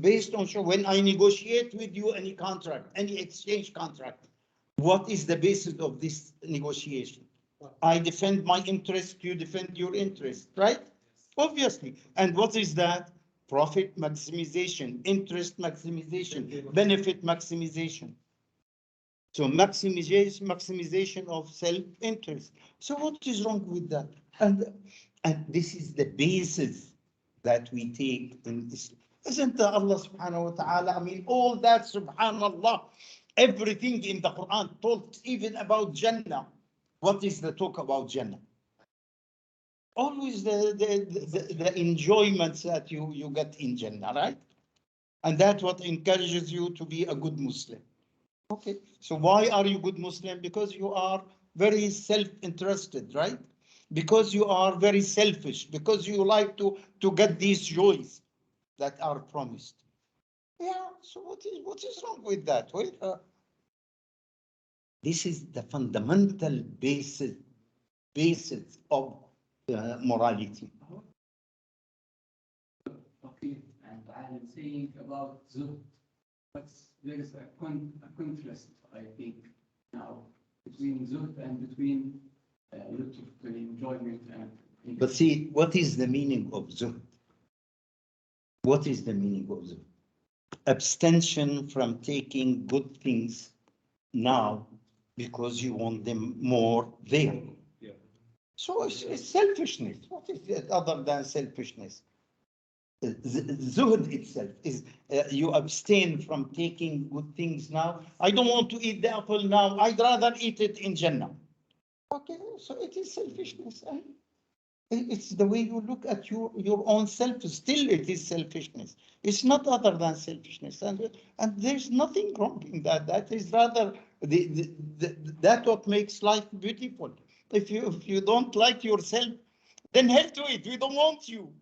based on when I negotiate with you any contract, any exchange contract, what is the basis of this negotiation? I defend my interest, you defend your interest, right? Obviously. And what is that? Profit maximization, interest maximization, benefit maximization. So maximization of self-interest. So what is wrong with that? And this is the basis that we take in Islam. Isn't Allah subhanahu wa ta'ala? I mean, all that subhanallah, everything in the Quran talks even about Jannah. What is the talk about Jannah? Always the enjoyments that you get in Jannah, right? And that's what encourages you to be a good Muslim. Okay, so why are you good Muslim? Because you are very self-interested, right? Because you are very selfish, because you like to get these joys that are promised. Yeah, so what is wrong with that? Well, this is the fundamental basis of morality. Okay, and I'm saying about zuhd, but there is a contrast, I think, now between zuhd and between lot of enjoyment and. But see, what is the meaning of zuhd? What is the meaning of zuhd? Abstention from taking good things now because you want them more there. Yeah. So it's selfishness. What is it other than selfishness? Zuhd itself is you abstain from taking good things now. I don't want to eat the apple now. I'd rather eat it in Jannah. Okay, so it is selfishness. It's the way you look at your own self. Still, it is selfishness. It's not other than selfishness, and there's nothing wrong in that. That is rather that what makes life beautiful. If you don't like yourself, then hell to it. We don't want you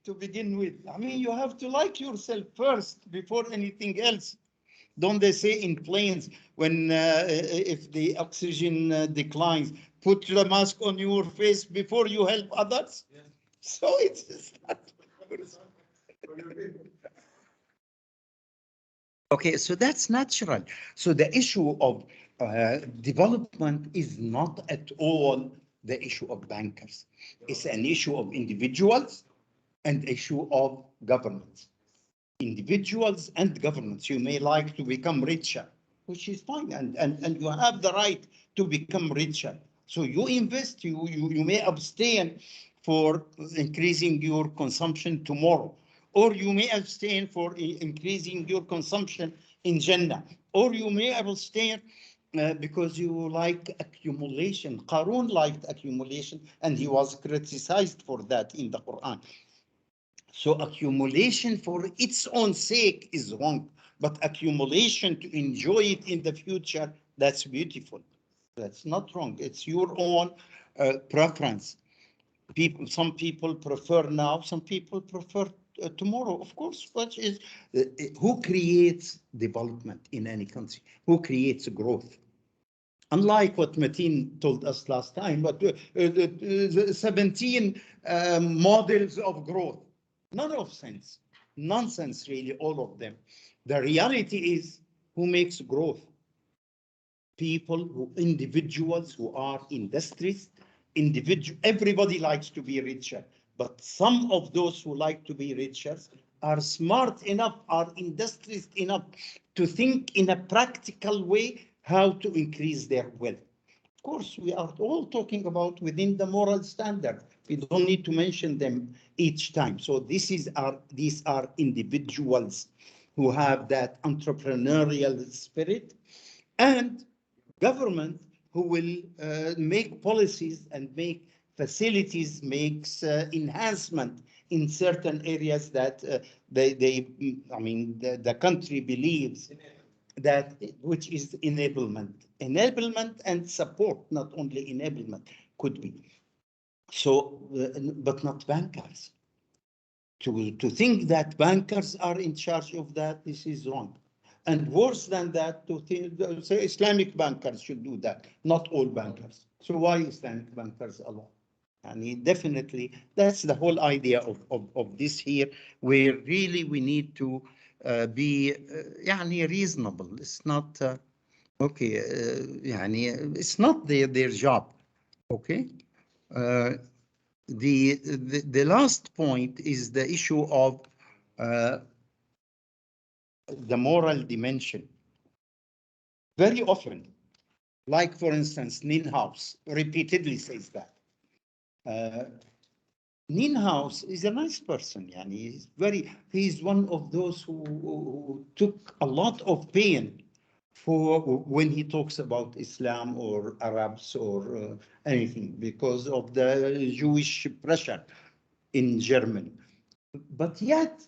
to begin with. I mean, you have to like yourself first before anything else. Don't they say in planes when if the oxygen declines, put the mask on your face before you help others? Yes. So it's just okay, so that's natural. So the issue of development is not at all the issue of bankers. It's an issue of individuals and issue of governments. Individuals and governments, you may like to become richer, which is fine, and you have the right to become richer. So you invest, you may abstain for increasing your consumption tomorrow, or you may abstain for increasing your consumption in Jannah, or you may abstain because you like accumulation. Qarun liked accumulation, and he was criticized for that in the Quran. So accumulation for its own sake is wrong, but accumulation to enjoy it in the future, that's beautiful. That's not wrong. It's your own preference. Some people prefer now, some people prefer tomorrow. Of course, what is who creates development in any country? Who creates growth? Unlike what Mateen told us last time, but the 17 models of growth, none of sense, nonsense really, all of them. The reality is who makes growth? People, individuals who are industries, everybody likes to be richer, but some of those who like to be richer are smart enough, are industrious enough to think in a practical way how to increase their wealth. Of course, we are all talking about within the moral standard. We don't need to mention them each time. So these are individuals who have that entrepreneurial spirit, and government who will make policies and make facilities, makes enhancement in certain areas that the country believes that, which is enablement and support, not only enablement could be. So, but not bankers. To think that bankers are in charge of that, this is wrong. And worse than that, to think, say Islamic bankers should do that, not all bankers. So why Islamic bankers alone? And definitely, that's the whole idea of this here, where really we need to be reasonable. It's not, okay, it's not their job, okay? The last point is the issue of the moral dimension. Very often, like for instance, Ninhaus repeatedly says that. Ninhaus is a nice person, he's one of those who took a lot of pain for when he talks about Islam or Arabs or anything, because of the Jewish pressure in Germany. But yet,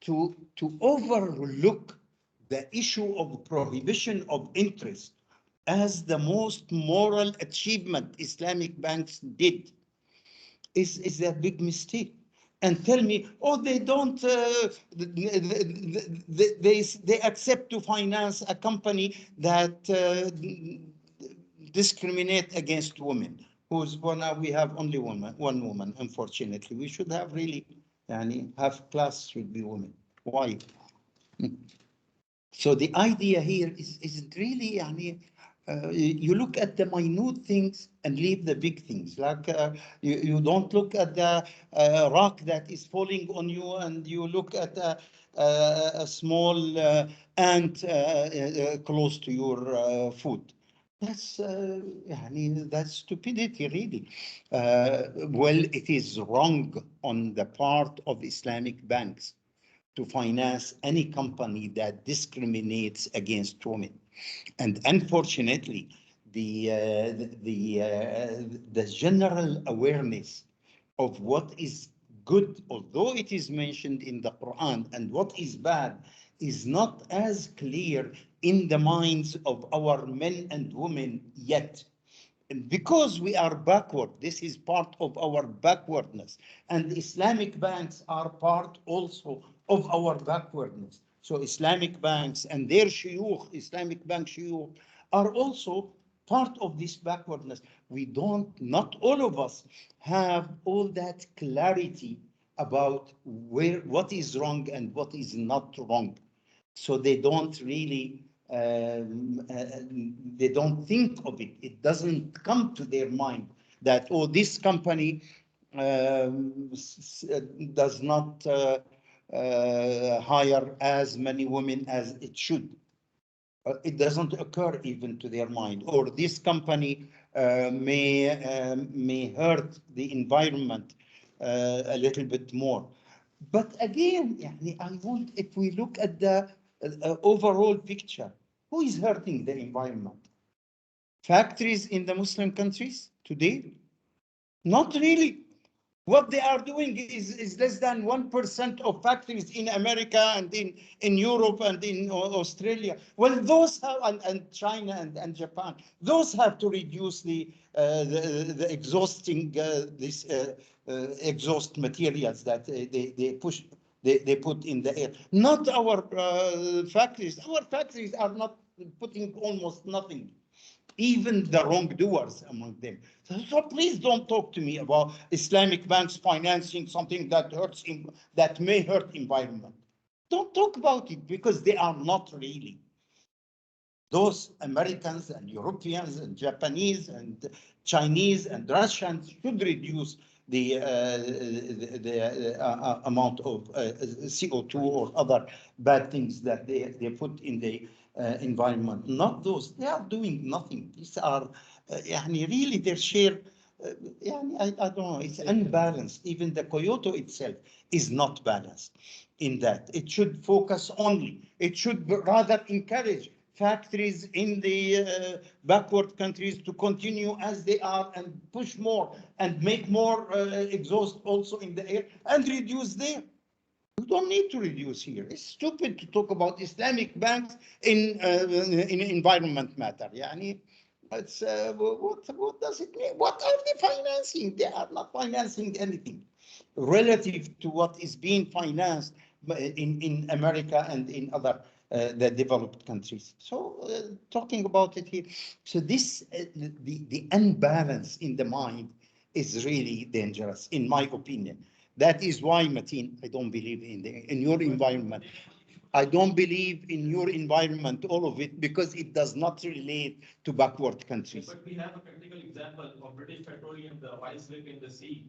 to overlook the issue of prohibition of interest as the most moral achievement Islamic banks did is a big mistake. And tell me, oh, they don't, they accept to finance a company that discriminate against women. Who's one? We have only one woman, unfortunately. We should have really, half class should be women. Why? So the idea here isn't really, you look at the minute things and leave the big things. Like you don't look at the rock that is falling on you, and you look at a small ant close to your foot. That's that's stupidity, really. Well, it is wrong on the part of Islamic banks to finance any company that discriminates against women. And unfortunately, the general awareness of what is good, although it is mentioned in the Quran, and what is bad, is not as clear in the minds of our men and women yet. And because we are backward, this is part of our backwardness. And Islamic banks are part also of our backwardness. So Islamic banks and their shuyukh, Islamic bank shuyukh, are also part of this backwardness. Not all of us have all that clarity about what is wrong and what is not wrong. So they don't really, they don't think of it. It doesn't come to their mind that, oh, this company does not hire as many women as it should. It doesn't occur even to their mind. Or this company may hurt the environment a little bit more. But again, if we look at the overall picture, who is hurting the environment? Factories in the Muslim countries today? Not really. What they are doing is less than 1% of factories in America and in Europe and in Australia. Well, those have, and China and Japan, those have to reduce the exhausting, exhaust materials that they put in the air. Not our factories. Our factories are not putting almost nothing even the wrongdoers among them. So please don't talk to me about Islamic banks financing something that hurts that may hurt environment. Don't talk about it, because they are not really. Those Americans and Europeans and Japanese and Chinese and Russians should reduce the amount of CO2 or other bad things that they put in the environment. Not those. They are doing nothing. These are really their share. I don't know. It's unbalanced. Even the Kyoto itself is not balanced in that. It should focus only. It should rather encourage factories in the backward countries to continue as they are and push more and make more exhaust also in the air and reduce there. You don't need to reduce here. It's stupid to talk about Islamic banks in environment matter. It's, what does it mean? What are they financing? They are not financing anything relative to what is being financed in America and in other the developed countries. So talking about it here, so this the unbalance in the mind is really dangerous, in my opinion. That is why, Mateen, I don't believe in your environment. I don't believe in your environment, all of it, because it does not relate to backward countries. But we have a practical example of British Petroleum, the oil slick in the sea.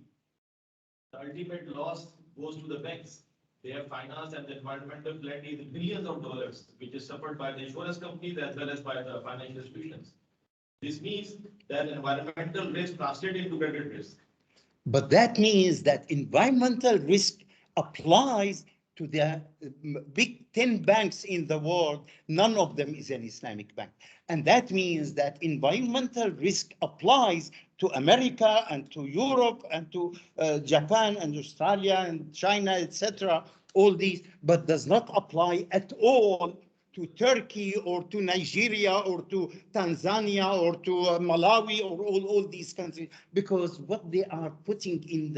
The ultimate loss goes to the banks. They have financed, and the environmental plenty is billions of dollars, which is suffered by the insurance companies as well as by the financial institutions. This means that environmental risk translates into credit risk. But that means that environmental risk applies to the big 10 banks in the world. None of them is an Islamic bank. And that means that environmental risk applies to America and to Europe and to Japan and Australia and China, etc. All these, but does not apply at all to Turkey or to Nigeria or to Tanzania or to Malawi or all these countries, because what they are putting in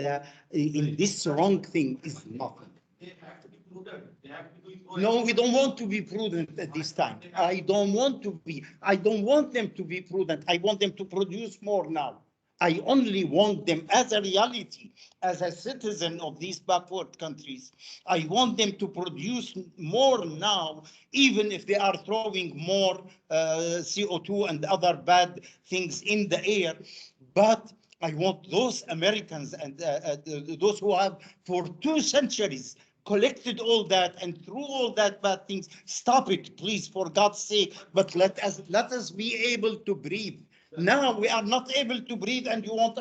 this wrong thing is nothing. They have to be prudent. They have to be proactive. No, we don't want to be prudent at this time. I don't want to be. I don't want them to be prudent. I want them to produce more now. I only want them as a reality, as a citizen of these backward countries. I want them to produce more now, even if they are throwing more CO2 and other bad things in the air. But I want those Americans and those who have for 2 centuries collected all that and through all that bad things, stop it, please, for God's sake. But let us be able to breathe. Now we are not able to breathe, and you want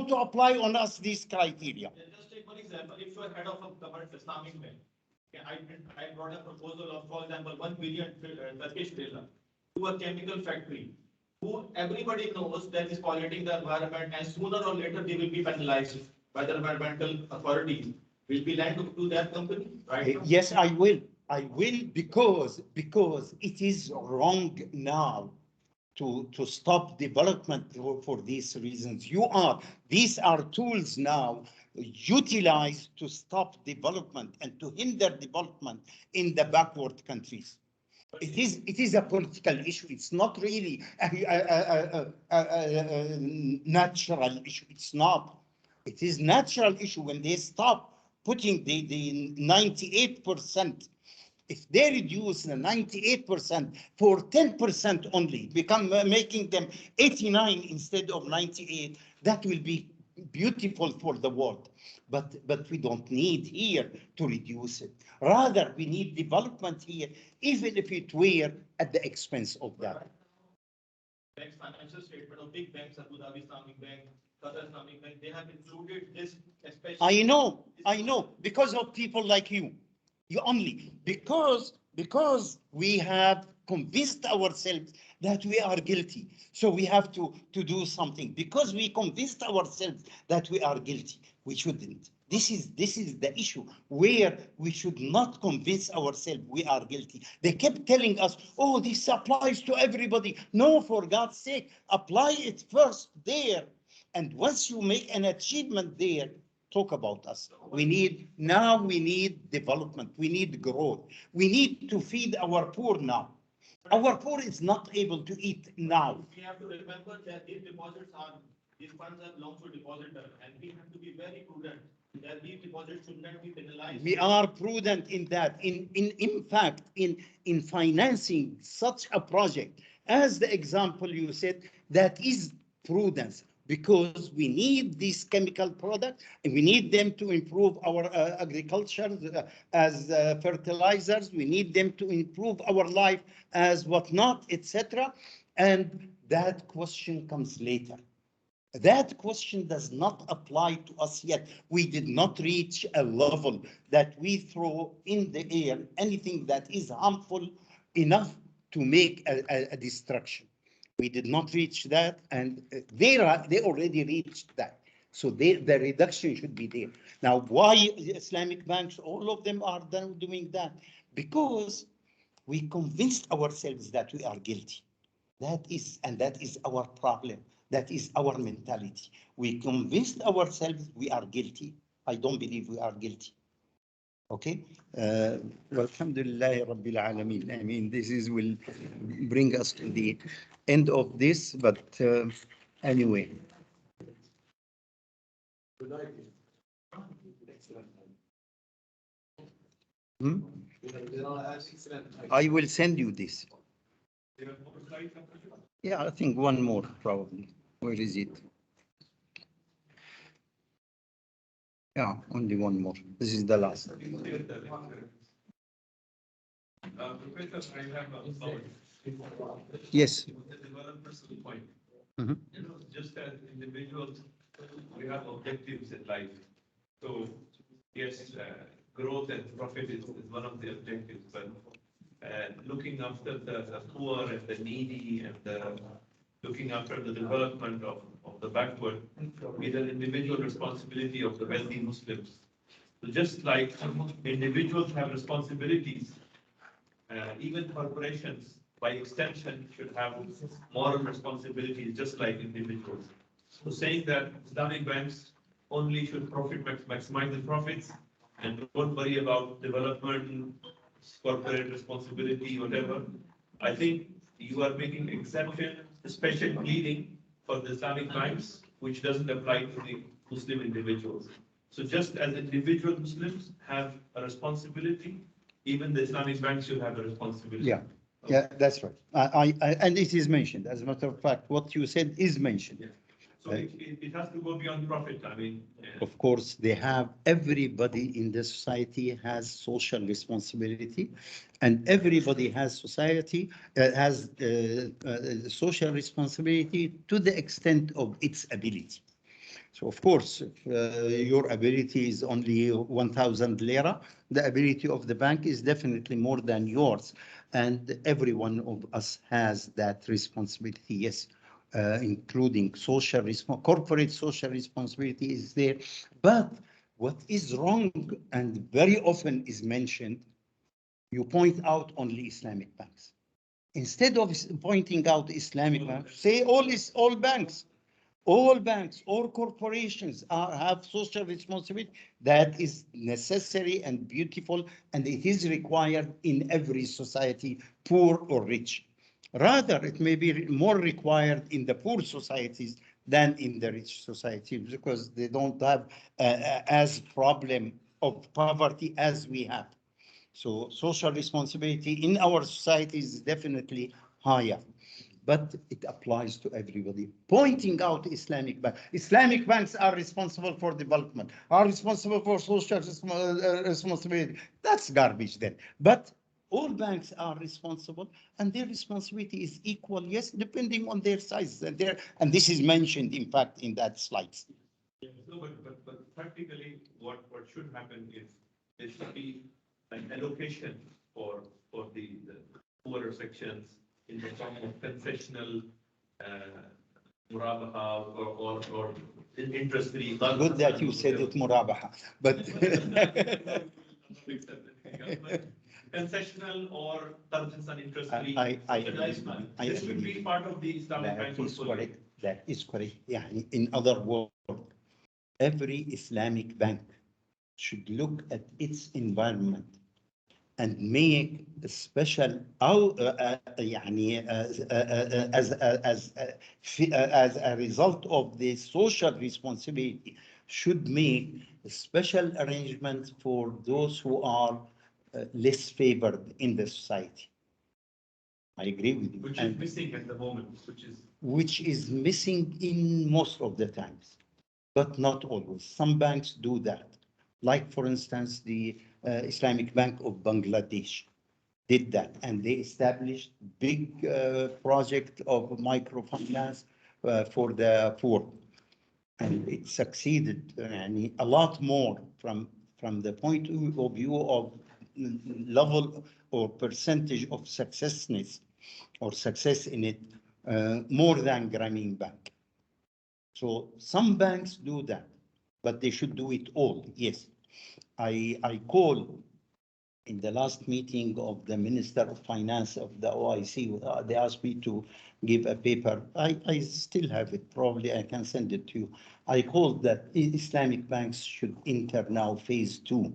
to apply on us these criteria. Just take one example. If you are head of a government Islamic bank, I brought a proposal of, for example, 1 billion Turkish lira to a chemical factory, who everybody knows that is polluting the environment, and sooner or later they will be penalized by the environmental authorities. Will be lent to that company, right? Yes, I will. I will, because it is wrong now to stop development for these reasons. These are tools now utilized to stop development and to hinder development in the backward countries. It is a political issue. It's not really a natural issue. It's not. It is natural issue when they stop putting the 98%. If they reduce the 98% for 10% only, making them 89 instead of 98, that will be beautiful for the world. But we don't need here to reduce it. Rather, we need development here, even if it were at the expense of that. Banks' financial statement of big banks, Abu Dhabi Islamic Bank, Qatar Islamic Bank, they have included this, especially. I know, because of people like you. You only because we have convinced ourselves that we are guilty. So we have to do something. Because we convinced ourselves that we are guilty, we shouldn't. This is the issue where we should not convince ourselves we are guilty. They kept telling us, oh, this applies to everybody. No, for God's sake, apply it first there. And once you make an achievement there, talk about us. We need development. We need growth. We need to feed our poor now. Our poor is not able to eat now. We have to remember that these funds are belong to depositor, and we have to be very prudent that these deposits should not be penalized. We are prudent in that. In fact, in financing such a project, as the example you said, that is prudence, because we need these chemical products and we need them to improve our agriculture as fertilizers. We need them to improve our life as whatnot, etc. And that question comes later. That question does not apply to us yet. We did not reach a level that we throw in the air anything that is harmful enough to make a destruction. We did not reach that, and they already reached that. So the reduction should be there. Now, why Islamic banks, all of them are doing that? Because we convinced ourselves that we are guilty. That is our problem. That is our mentality. We convinced ourselves we are guilty. I don't believe we are guilty. Okay. Alhamdulillah Rabbil Alameen. I mean, will bring us to the end of this, but anyway. Hmm? I will send you this. Yeah, I think one more probably. Where is it? Yeah, only one more. This is the last. Professor, I have a thought. Yes. The developer's point. Mhm. You know, just as individuals, we have objectives in life. So, yes, growth and profit is one of the objectives, but looking after the poor and the needy and looking after the development of the backward is an individual responsibility of the wealthy Muslims. So just like individuals have responsibilities, even corporations, by extension, should have moral responsibilities, just like individuals. So saying that Islamic banks only should maximize the profits and don't worry about development, corporate responsibility, whatever. I think you are making exception, special pleading for the Islamic banks, which doesn't apply to the Muslim individuals. So just as individual Muslims have a responsibility, even the Islamic banks should have a responsibility. Yeah, yeah, that's right. And it is mentioned. As a matter of fact, what you said is mentioned. Yeah. So it has to go beyond profit. I mean, Of course, everybody in the society has social responsibility, and everybody has social responsibility to the extent of its ability. So of course, if your ability is only 1,000 lira, the ability of the bank is definitely more than yours. And every one of us has that responsibility, yes, including corporate social responsibility is there. But what is wrong and very often is mentioned, you point out only Islamic banks. Instead of pointing out Islamic banks, say all banks. All banks or corporations have social responsibility. That is necessary and beautiful, and it is required in every society, poor or rich. Rather, it may be more required in the poor societies than in the rich societies, because they don't have as problem of poverty as we have. So social responsibility in our society is definitely higher, but it applies to everybody. Pointing out Islamic banks are responsible for development, are responsible for social responsibility. That's garbage then. But all banks are responsible, and their responsibility is equal, yes, depending on their size. And this is mentioned, in fact, in that slides. yeah, no, but practically, what should happen is there should be an allocation for the poorer sections in the form of concessional murabaha or interest-free. Good that you said it, murabaha, but concessional or terms and interest-free. This should be part of the Islamic bank portfolio. That is correct. Yeah, in other words, every Islamic bank should look at its environment and make a special أو يعني as a result of the social responsibility should make a special arrangements for those who are less favored in the society. I agree with you. Which is And missing at the moment, which is missing in most of the times, but not always. Some banks do that. Like, for instance, the Islamic Bank of Bangladesh did that, and they established big project of microfinance for the poor. And it succeeded and a lot more from the point of view of level or percentage of successness or success in it, more than Grameen Bank. So some banks do that, but they should do it all. Yes, I call in the last meeting of the Minister of Finance of the OIC, they asked me to give a paper. I still have it. Probably I can send it to you. I called that Islamic banks should enter now phase 2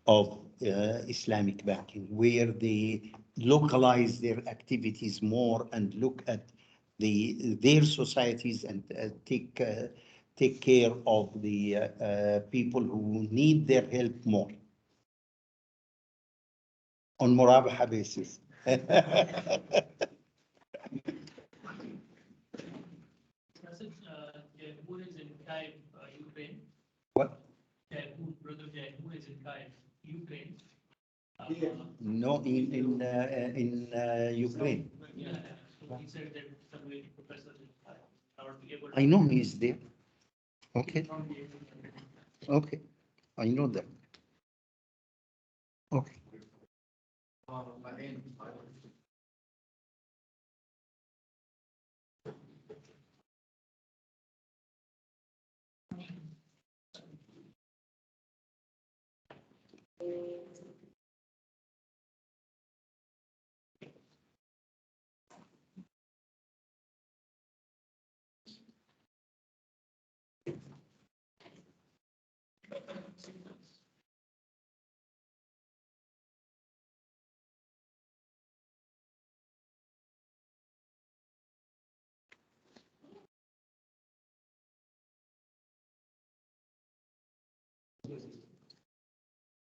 of Islamic banking, where they localize their activities more and look at their societies and take care of the people who need their help more on مرابحة basis. Who is in Kyiv, Ukraine? What? Brother who is in Kyiv, Ukraine? No, in Ukraine. Yeah, so he said that some way professors are able to. I know he is there. Okay, okay, I know that. Okay.